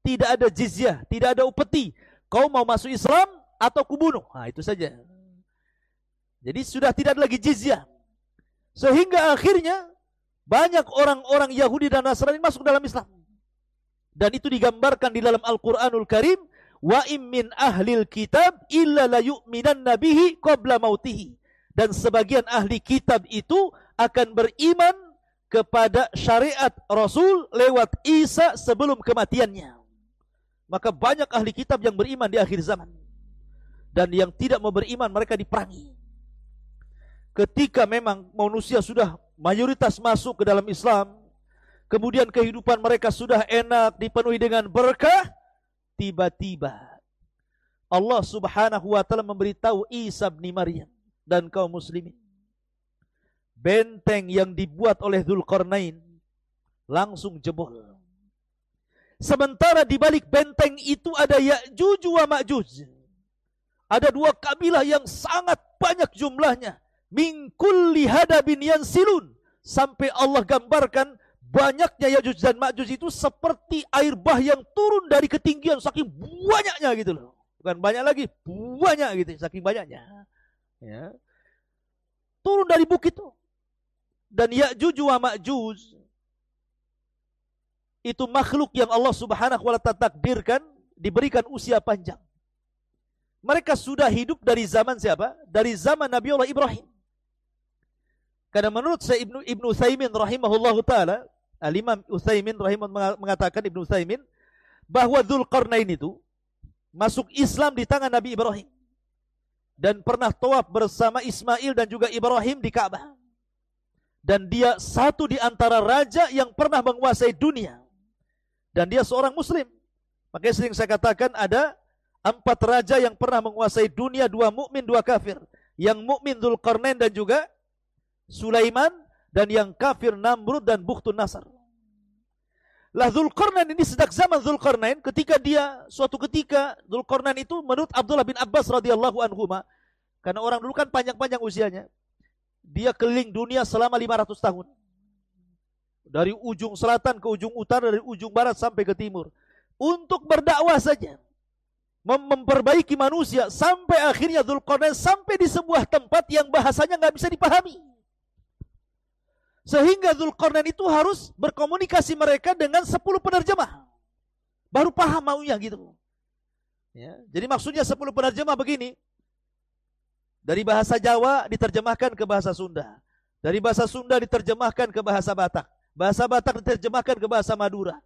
tidak ada jizyah, tidak ada upeti. Kau mau masuk Islam atau kubunuh. Nah, itu saja. Jadi sudah tidak ada lagi jizyah. Sehingga akhirnya banyak orang-orang Yahudi dan Nasrani masuk dalam Islam. Dan itu digambarkan di dalam Al-Quranul Karim. Wa im min ahlil kitab illa la yu'minanna bihi qabla mautihi. Dan sebagian ahli kitab itu akan beriman kepada syariat Rasul lewat Isa sebelum kematiannya. Maka banyak ahli kitab yang beriman di akhir zaman. Dan yang tidak mau beriman mereka diperangi. Ketika memang manusia sudah mayoritas masuk ke dalam Islam, kemudian kehidupan mereka sudah enak, dipenuhi dengan berkah, tiba-tiba Allah Subhanahu wa taala memberitahu Isa bin Maryam dan kaum muslimin, benteng yang dibuat oleh Dzulqarnain langsung jebol. Sementara di balik benteng itu ada Ya'juj wa Ma'juj. Ada 2 kabilah yang sangat banyak jumlahnya. Min kulli hadabin yansilun. Sampai Allah gambarkan banyaknya Ya'juj dan Ma'juj itu seperti air bah yang turun dari ketinggian, saking banyaknya gitu loh. Bukan banyak lagi, banyak gitu, saking banyaknya. Ya. Turun dari bukit itu. Dan Ya'juj wa Ma'juj itu makhluk yang Allah Subhanahu wa taala takdirkan diberikan usia panjang. Mereka sudah hidup dari zaman siapa? Dari zaman Nabi Allah Ibrahim. Karena menurut saya Ibnu Utsaimin rahimahullahu taala, Al-Imam Utsaimin mengatakan, Ibnu Utsaimin, bahwa Dzulqarnain itu masuk Islam di tangan Nabi Ibrahim dan pernah tawaf bersama Ismail dan juga Ibrahim di Ka'bah. Dan dia satu di antara raja yang pernah menguasai dunia. Dan dia seorang muslim. Makanya sering saya katakan ada 4 raja yang pernah menguasai dunia, 2 mukmin, 2 kafir. Yang mukmin Dzulqarnain dan juga Sulaiman, dan yang kafir Namrud dan Bukhtun Nasr. Lah Dzulqarnain ini sejak zaman Dzulqarnain, suatu ketika Dzulqarnain itu menurut Abdullah bin Abbas radhiyallahu anhuma, karena orang dulu kan panjang-panjang usianya, dia keliling dunia selama 500 tahun. Dari ujung selatan ke ujung utara, dari ujung barat sampai ke timur. Untuk berdakwah saja. Memperbaiki manusia. Sampai akhirnya Dzulqarnain sampai di sebuah tempat yang bahasanya nggak bisa dipahami. Sehingga Dzulqarnain itu harus berkomunikasi mereka dengan 10 penerjemah. Baru paham maunya gitu. Ya, jadi maksudnya 10 penerjemah begini. Dari bahasa Jawa diterjemahkan ke bahasa Sunda. Dari bahasa Sunda diterjemahkan ke bahasa Batak. Bahasa Batak diterjemahkan ke bahasa Madura.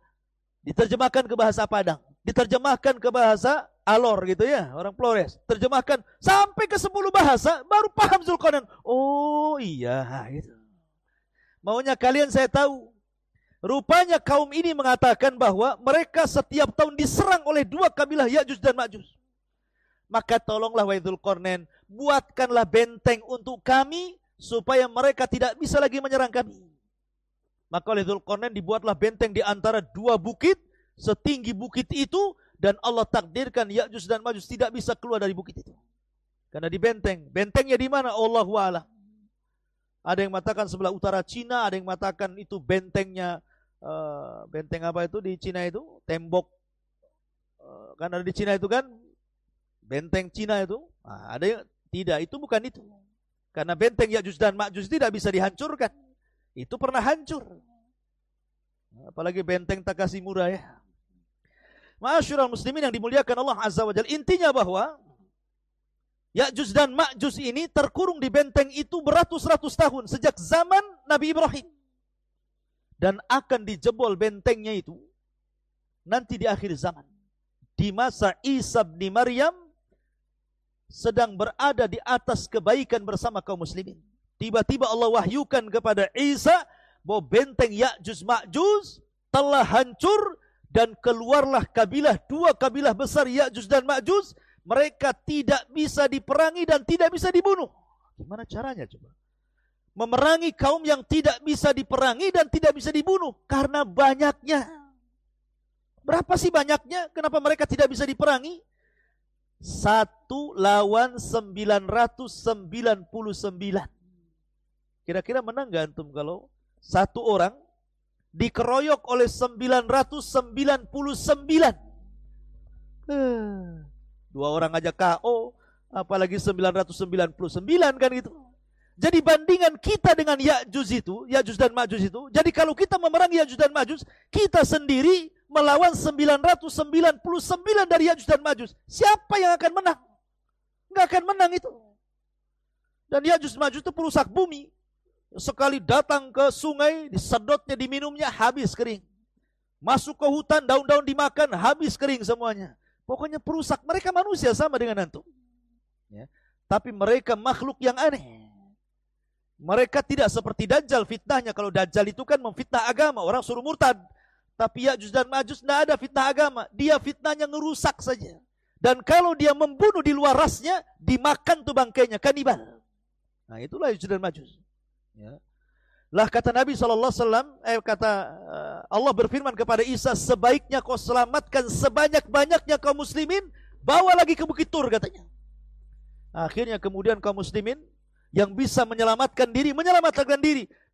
Diterjemahkan ke bahasa Padang. Diterjemahkan ke bahasa Alor gitu ya, orang Flores. Terjemahkan sampai ke 10 bahasa, baru paham Dzulqarnain. Oh iya gitu. Maunya kalian saya tahu. Rupanya kaum ini mengatakan bahwa mereka setiap tahun diserang oleh 2 kabilah Ya'juj dan Ma'juj. Maka tolonglah wahai Dzulqarnain, buatkanlah benteng untuk kami supaya mereka tidak bisa lagi menyerang kami. Maka oleh Dzulqarnain dibuatlah benteng di antara 2 bukit, setinggi bukit itu, dan Allah takdirkan Ya'juj dan Ma'juj tidak bisa keluar dari bukit itu. Karena di benteng. Bentengnya di mana? Allahu a'lam. Ada yang mengatakan sebelah utara Cina, ada yang mengatakan itu bentengnya, benteng apa itu di Cina itu? Tembok. Kan ada di Cina itu kan? Benteng Cina itu. Nah, ada yang tidak, itu bukan itu. Karena benteng Ya'juj dan Ma'juj tidak bisa dihancurkan. Itu pernah hancur. Apalagi benteng Takashimura ya. Ma'asyiral muslimin yang dimuliakan Allah Azza wa Jalla. Intinya bahwa Ya'juj dan Ma'juj ini terkurung di benteng itu beratus-ratus tahun sejak zaman Nabi Ibrahim. Dan akan dijebol bentengnya itu nanti di akhir zaman. Di masa Isa bin Maryam sedang berada di atas kebaikan bersama kaum muslimin. Tiba-tiba Allah wahyukan kepada Isa bahwa benteng Ya'juj Ma'juj telah hancur dan keluarlah kabilah, 2 kabilah besar Ya'juj dan Ma'juj. Mereka tidak bisa diperangi dan tidak bisa dibunuh. Gimana caranya coba? Memerangi kaum yang tidak bisa diperangi dan tidak bisa dibunuh karena banyaknya. Berapa sih banyaknya? Kenapa mereka tidak bisa diperangi? 1 lawan 999. Kira-kira menang gak antum kalau 1 orang dikeroyok oleh 999? 2 orang aja KO, apalagi 999 kan gitu. Jadi bandingan kita dengan Ya'juj dan Ma'juj itu, jadi kalau kita memerangi Ya'juj dan Ma'juj, kita sendiri melawan 999 dari Ya'juj dan Ma'juj. Siapa yang akan menang? Enggak akan menang itu. Dan Ya'juj Ma'juj itu perusak bumi. Sekali datang ke sungai, disedotnya, diminumnya, habis kering. Masuk ke hutan, daun-daun dimakan, habis kering semuanya. Pokoknya perusak. Mereka manusia sama dengan antum. Ya. Tapi mereka makhluk yang aneh. Mereka tidak seperti Dajjal fitnahnya. Kalau Dajjal itu kan memfitnah agama. Orang suruh murtad. Tapi Ya'juj dan Ma'juj tidak ada fitnah agama. Dia fitnahnya ngerusak saja. Dan kalau dia membunuh di luar rasnya, dimakan tuh bangkainya. Kanibal. Nah itulah Ya'juj dan Ma'juj. Ya. Lah kata Nabi SAW, Allah berfirman kepada Isa, sebaiknya kau selamatkan sebanyak-banyaknya kaum muslimin, bawa lagi ke Bukit Tur katanya. Akhirnya kemudian kaum muslimin yang bisa menyelamatkan diri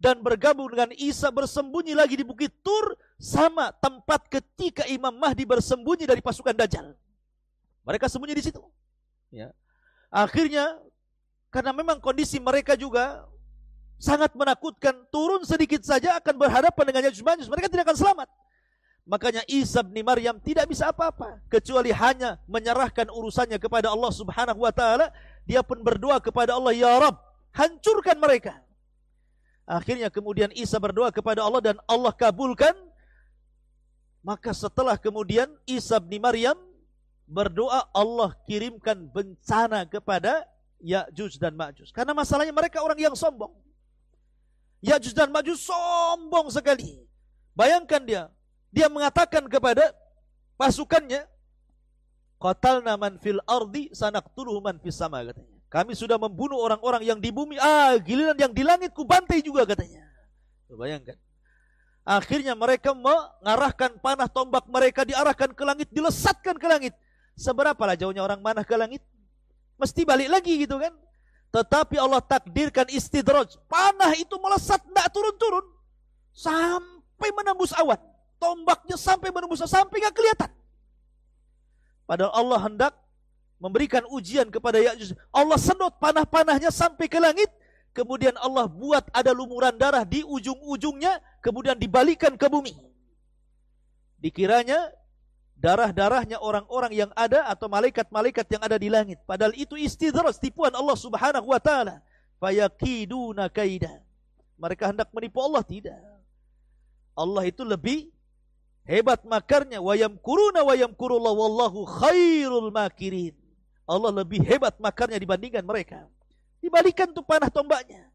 dan bergabung dengan Isa bersembunyi lagi di Bukit Tur, sama tempat ketika Imam Mahdi bersembunyi dari pasukan Dajjal. Mereka sembunyi di situ. Ya. Akhirnya karena memang kondisi mereka juga sangat menakutkan, turun sedikit saja akan berhadapan dengan Ya'juj Ma'juj, mereka tidak akan selamat. Makanya Isa bin Maryam tidak bisa apa-apa kecuali hanya menyerahkan urusannya kepada Allah Subhanahu wa taala. Dia pun berdoa kepada Allah, ya Rabb, hancurkan mereka. Akhirnya kemudian Isa berdoa kepada Allah dan Allah kabulkan. Maka setelah kemudian Isa bin Maryam berdoa, Allah kirimkan bencana kepada Ya'juj dan Ma'juj. Karena masalahnya mereka orang yang sombong. Ya'juj dan Ma'juj sombong sekali. Bayangkan dia mengatakan kepada pasukannya, qatalna man fil ardi sanaqtuluhu man fis sama, katanya. Kami sudah membunuh orang-orang yang di bumi, giliran yang di langit ku bantai juga, katanya. Bayangkan. Akhirnya mereka mengarahkan panah tombak mereka, diarahkan ke langit, dilesatkan ke langit. Seberapalah jauhnya orang manah ke langit? Mesti balik lagi gitu kan. Tetapi Allah takdirkan istidraj. Panah itu melesat, tidak turun-turun. Sampai menembus awan. Tombaknya sampai menembus, sampai nggak kelihatan. Padahal Allah hendak memberikan ujian kepada Ya'juj. Allah sedot panah-panahnya sampai ke langit. Kemudian Allah buat ada lumuran darah di ujung-ujungnya, kemudian dibalikkan ke bumi. Dikiranya darah-darahnya orang-orang yang ada atau malaikat-malaikat yang ada di langit. Padahal itu istidraj, tipuan Allah Subhanahu wa taala. Fayakiduna kaida. Mereka hendak menipu Allah, tidak. Allah itu lebih hebat makarnya. Wa yamkuruna wa yamkurullah wallahu khairul makirin. Allah lebih hebat makarnya dibandingkan mereka. Dibalikan tuh panah tombaknya.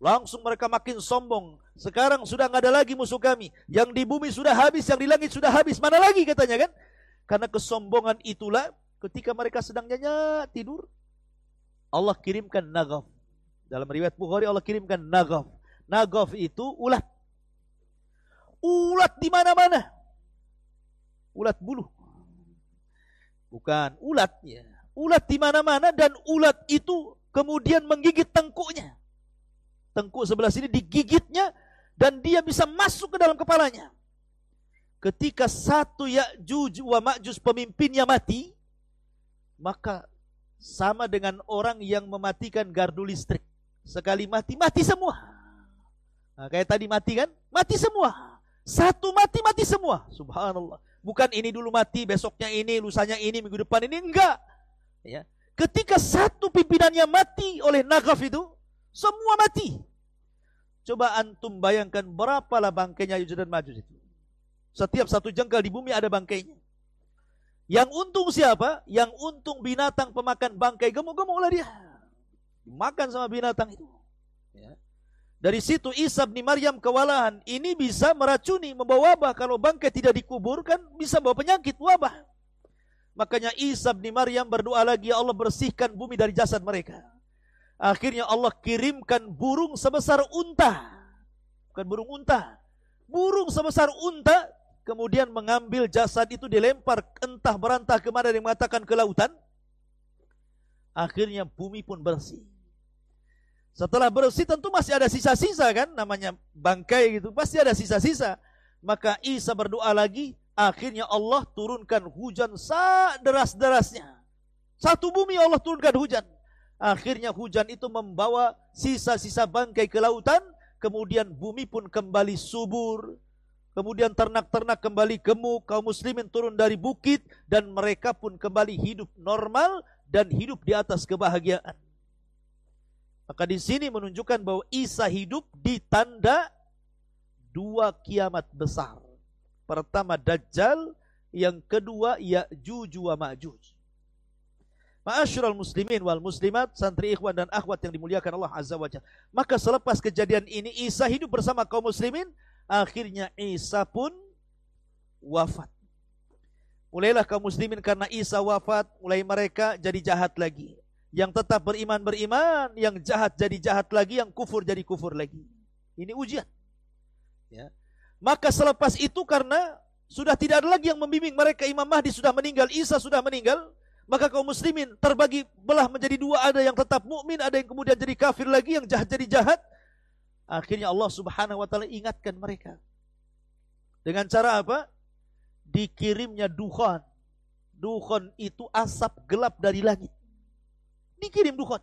Langsung mereka makin sombong. Sekarang sudah nggak ada lagi musuh kami. Yang di bumi sudah habis, yang di langit sudah habis. Mana lagi katanya kan? Karena kesombongan itulah ketika mereka sedang nyenyak tidur, Allah kirimkan nagaf. Dalam riwayat Bukhari Allah kirimkan nagaf. Nagaf itu ulat. Ulat di mana-mana. Ulat buluh. Bukan ulatnya. Ulat di mana-mana dan ulat itu kemudian menggigit tengkuknya. Tengkuk sebelah sini digigitnya dan dia bisa masuk ke dalam kepalanya. Ketika satu Ya'juj wa Ma'juj pemimpinnya mati, maka sama dengan orang yang mematikan gardu listrik. Sekali mati, mati semua. Nah, kayak tadi mati kan? Mati semua. Satu mati, mati semua. Subhanallah. Bukan ini dulu mati, besoknya ini, lusanya ini, minggu depan ini. Enggak. Ya. Ketika satu pimpinannya mati oleh nagaf itu, semua mati. Coba antum bayangkan berapalah bangkainya Ya'juj dan Ma'juj itu. Setiap satu jengkal di bumi ada bangkainya. Yang untung siapa? Yang untung binatang pemakan bangkai. Gemuk-gemuk lah dia. Dimakan sama binatang itu. Ya. Dari situ Isa bin Maryam kewalahan. Ini bisa meracuni, membawa wabah. Kalau bangkai tidak dikuburkan, bisa bawa penyakit, wabah. Makanya Isa bin Maryam berdoa lagi, ya Allah bersihkan bumi dari jasad mereka. Akhirnya Allah kirimkan burung sebesar unta. Bukan burung unta. Burung sebesar unta. Kemudian mengambil jasad itu dilempar entah berantah kemana, yang mengatakan ke lautan. Akhirnya bumi pun bersih. Setelah bersih tentu masih ada sisa-sisa kan. Namanya bangkai gitu. Pasti ada sisa-sisa. Maka Isa berdoa lagi. Akhirnya Allah turunkan hujan deras-derasnya. Satu bumi Allah turunkan hujan. Akhirnya hujan itu membawa sisa-sisa bangkai ke lautan. Kemudian bumi pun kembali subur. Kemudian ternak-ternak kembali gemuk. Kaum muslimin turun dari bukit. Dan mereka pun kembali hidup normal. Dan hidup di atas kebahagiaan. Maka di sini menunjukkan bahwa Isa hidup di tanda dua kiamat besar. Pertama Dajjal, yang kedua Ya'juj wa Ma'juj. Ma'asyiral muslimin wal muslimat, santri ikhwan dan akhwat yang dimuliakan Allah Azza wa Jalla. Maka selepas kejadian ini Isa hidup bersama kaum muslimin, akhirnya Isa pun wafat. Mulailah kaum muslimin karena Isa wafat, mulai mereka jadi jahat lagi. Yang tetap beriman, yang jahat jadi jahat lagi, yang kufur jadi kufur lagi. Ini ujian. Ya. Maka selepas itu karena sudah tidak ada lagi yang membimbing mereka, Imam Mahdi sudah meninggal, Isa sudah meninggal, maka kaum muslimin terbagi belah menjadi dua, ada yang tetap mukmin, ada yang kemudian jadi kafir lagi, yang jahat jadi jahat. Akhirnya Allah Subhanahu wa taala ingatkan mereka. Dengan cara apa? Dikirimnya dukhan. Dukhan itu asap gelap dari langit. Dikirim dukhan.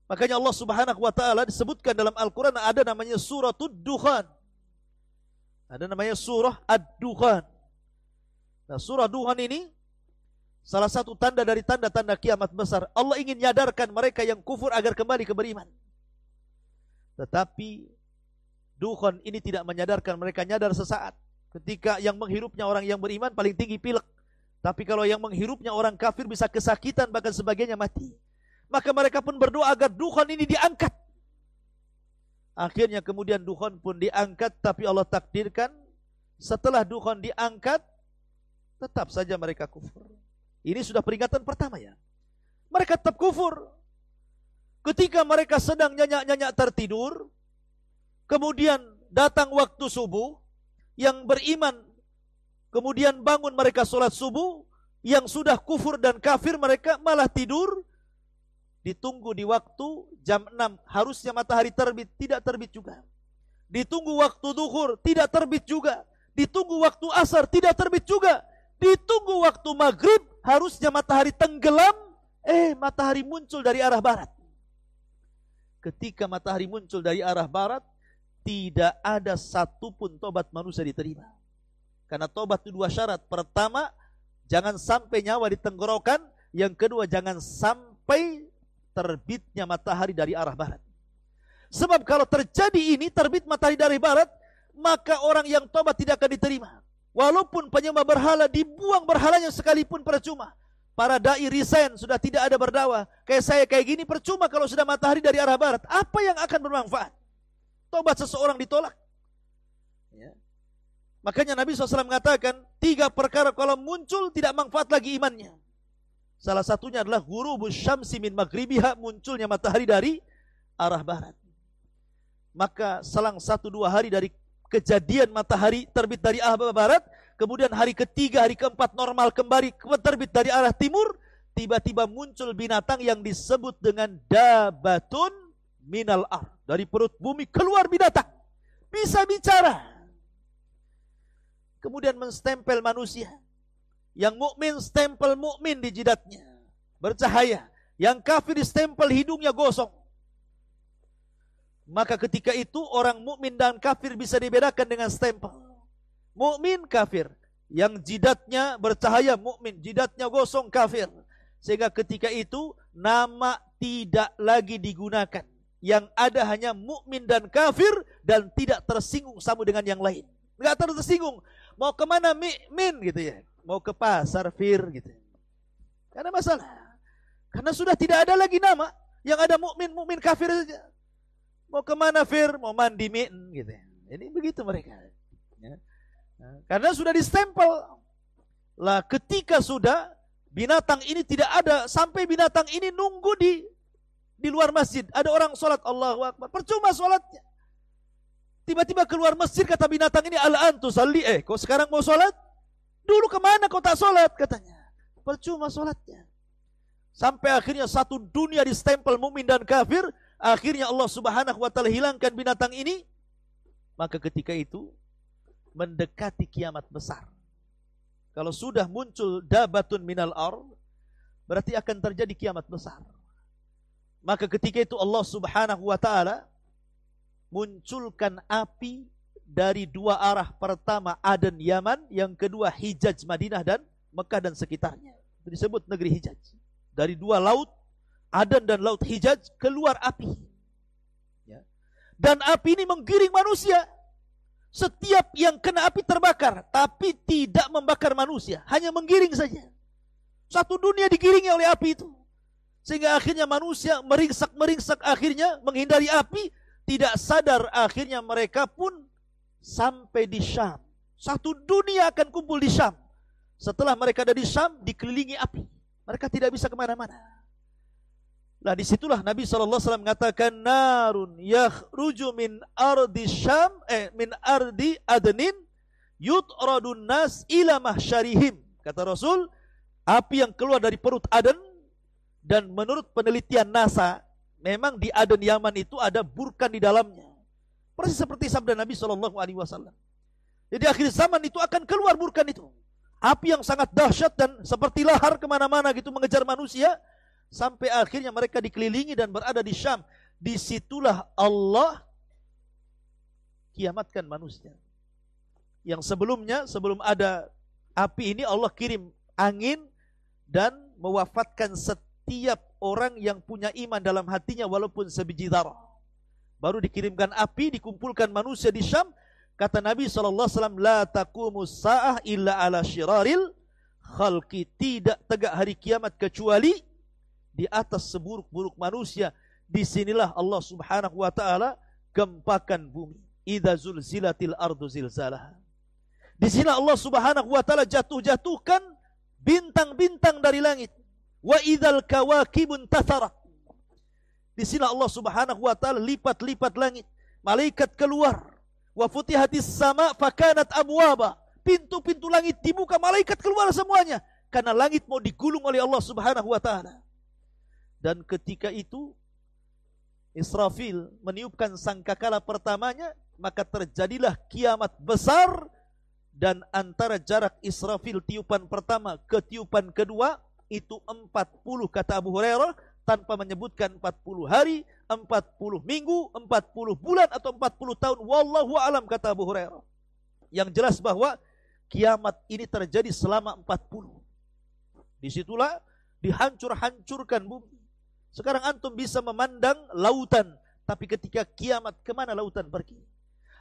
Makanya Allah Subhanahu wa taala disebutkan dalam Al-Qur'an ada namanya suratul dukhan. Ada namanya surah Ad-Dukhan. Nah, surah Dukhan ini salah satu tanda dari tanda-tanda kiamat besar. Allah ingin nyadarkan mereka yang kufur agar kembali ke beriman. Tetapi dukhon ini tidak menyadarkan, mereka nyadar sesaat. Ketika yang menghirupnya orang yang beriman paling tinggi pilek. Tapi kalau yang menghirupnya orang kafir bisa kesakitan, bahkan sebagainya mati. Maka mereka pun berdoa agar dukhon ini diangkat. Akhirnya kemudian dukhon pun diangkat, tapi Allah takdirkan setelah dukhon diangkat, tetap saja mereka kufur. Ini sudah peringatan pertama ya. Mereka tetap kufur. Ketika mereka sedang nyenyak-nyenyak tertidur, kemudian datang waktu subuh, yang beriman kemudian bangun mereka sholat subuh, yang sudah kufur dan kafir mereka malah tidur. Ditunggu di waktu jam 6 harusnya matahari terbit, tidak terbit juga. Ditunggu waktu duhur, tidak terbit juga. Ditunggu waktu asar, tidak terbit juga. Ditunggu waktu maghrib, harusnya matahari tenggelam, matahari muncul dari arah barat. Ketika matahari muncul dari arah barat, tidak ada satupun tobat manusia diterima. Karena tobat itu dua syarat. Pertama, jangan sampai nyawa di tenggorokan. Yang kedua, jangan sampai terbitnya matahari dari arah barat. Sebab kalau terjadi ini, terbit matahari dari barat, maka orang yang tobat tidak akan diterima. Walaupun penyembah berhala dibuang berhalanya sekalipun percuma. Para dai resign, sudah tidak ada berdakwah. Kayak saya kayak gini percuma kalau sudah matahari dari arah barat. Apa yang akan bermanfaat? Tobat seseorang ditolak. Ya. Makanya Nabi SAW mengatakan 3 perkara kalau muncul tidak manfaat lagi imannya. Salah satunya adalah ghurubus syamsi min maghribiha, munculnya matahari dari arah barat. Maka selang 1-2 hari dari kejadian matahari terbit dari arah barat, kemudian hari ketiga, hari keempat normal kembali terbit dari arah timur, tiba-tiba muncul binatang yang disebut dengan dabatun minal ar. Dari perut bumi keluar binatang, bisa bicara. Kemudian menstempel manusia. Yang mukmin stempel mukmin di jidatnya, bercahaya. Yang kafir stempel hidungnya gosong. Maka ketika itu orang mukmin dan kafir bisa dibedakan dengan stempel. Mukmin kafir, yang jidatnya bercahaya mukmin, jidatnya gosong kafir. Sehingga ketika itu nama tidak lagi digunakan. Yang ada hanya mukmin dan kafir, dan tidak tersinggung sama dengan yang lain. Enggak tersinggung. Mau kemana min gitu ya? Mau ke pasar fir gitu. Karena masalah. Karena sudah tidak ada lagi nama. Yang ada mukmin kafir saja. Mau kemana fir? Mau mandi min gitu. Jadi begitu mereka. Ya. Karena sudah distempel. Lah ketika sudah binatang ini tidak ada, sampai binatang ini nunggu di luar masjid. Ada orang sholat, Allahu Akbar, percuma sholatnya. Tiba-tiba keluar masjid, kata binatang ini, al-an tusalli, kau sekarang mau sholat? Dulu kemana kau tak sholat? Katanya. Percuma sholatnya. Sampai akhirnya satu dunia distempel mukmin dan kafir. Akhirnya Allah Subhanahu wa ta'ala hilangkan binatang ini. Maka ketika itu mendekati kiamat besar. Kalau sudah muncul dabatun minal ar, berarti akan terjadi kiamat besar. Maka ketika itu Allah Subhanahu wa ta'ala munculkan api dari 2 arah. Pertama Aden Yaman, yang kedua Hijaz Madinah dan Mekah dan sekitarnya. Itu disebut negeri Hijaz. Dari 2 laut, Aden dan laut Hijaz, keluar api. Ya. Dan api ini menggiring manusia. Setiap yang kena api terbakar, tapi tidak membakar manusia, hanya menggiring saja. Satu dunia digiringi oleh api itu. Sehingga akhirnya manusia meringsak, akhirnya menghindari api, tidak sadar akhirnya mereka pun sampai di Syam. Satu dunia akan kumpul di Syam. Setelah mereka ada di Syam, dikelilingi api. Mereka tidak bisa kemana-mana. Nah disitulah Nabi SAW mengatakan, narun yakhruju min ardi Syam, min ardi Adnin, yutradun nas ila mahsyarihim. Kata Rasul, api yang keluar dari perut Aden. Dan menurut penelitian NASA, memang di Aden Yaman itu ada burkan di dalamnya. Persis seperti sabda Nabi SAW. Jadi akhir zaman itu akan keluar burkan itu. Api yang sangat dahsyat dan seperti lahar kemana-mana gitu mengejar manusia. Sampai akhirnya mereka dikelilingi dan berada di Syam. Disitulah Allah kiamatkan manusia. Yang sebelumnya, sebelum ada api ini, Allah kirim angin dan mewafatkan setiap orang yang punya iman dalam hatinya walaupun sebiji darah. Baru dikirimkan api, dikumpulkan manusia di Syam. Kata Nabi SAW, la taqumus sa'ah illa ala syiraril khalqi. Tidak tegak hari kiamat kecuali di atas seburuk-buruk manusia. Disinilah Allah Subhanahu wa ta'ala gempakan bumi. Idza zulzilatil ardu zilzalaha. Di sini Allah Subhanahu wa ta'ala jatuhkan bintang-bintang dari langit. Wa idzal kawakibun tatharat. Di sini Allah Subhanahu wa ta'ala lipat-lipat langit. Malaikat keluar. Wa futihatis sama fakanat abwaba. Pintu-pintu langit dibuka, malaikat keluar semuanya. Karena langit mau digulung oleh Allah Subhanahu wa ta'ala. Dan ketika itu Israfil meniupkan sangkakala pertamanya, maka terjadilah kiamat besar. Dan antara jarak Israfil tiupan pertama ke tiupan kedua itu 40 kata Abu Hurairah, tanpa menyebutkan 40 hari, 40 minggu, 40 bulan atau 40 tahun. Wallahu alam, kata Abu Hurairah. Yang jelas bahwa kiamat ini terjadi selama 40. Disitulah dihancur-hancurkan bumi. Sekarang antum bisa memandang lautan, tapi ketika kiamat kemana lautan pergi?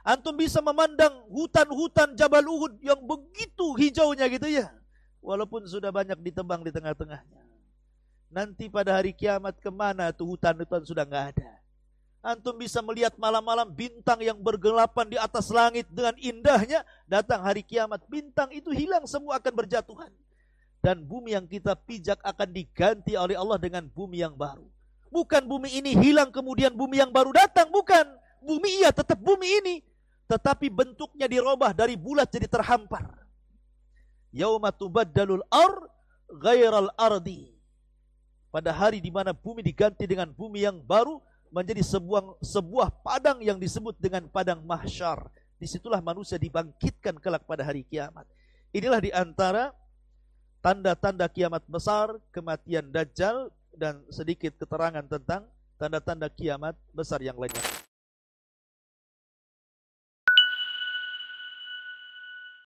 Antum bisa memandang hutan-hutan Jabal Uhud yang begitu hijaunya gitu ya, walaupun sudah banyak ditebang di tengah-tengahnya. Nanti pada hari kiamat kemana tuh hutan-hutan sudah nggak ada. Antum bisa melihat malam-malam bintang yang bergelapan di atas langit dengan indahnya. Datang hari kiamat, bintang itu hilang semua, akan berjatuhan. Dan bumi yang kita pijak akan diganti oleh Allah dengan bumi yang baru. Bukan bumi ini hilang kemudian bumi yang baru datang, bukan. Bumi iya tetap bumi ini, tetapi bentuknya dirubah dari bulat jadi terhampar. Yauma tubaddalul ard ghairal ardi. Pada hari di mana bumi diganti dengan bumi yang baru, menjadi sebuah padang yang disebut dengan padang mahsyar. Disitulah manusia dibangkitkan kelak pada hari kiamat. Inilah di antara tanda-tanda kiamat besar, kematian Dajjal, dan sedikit keterangan tentang tanda-tanda kiamat besar yang lainnya.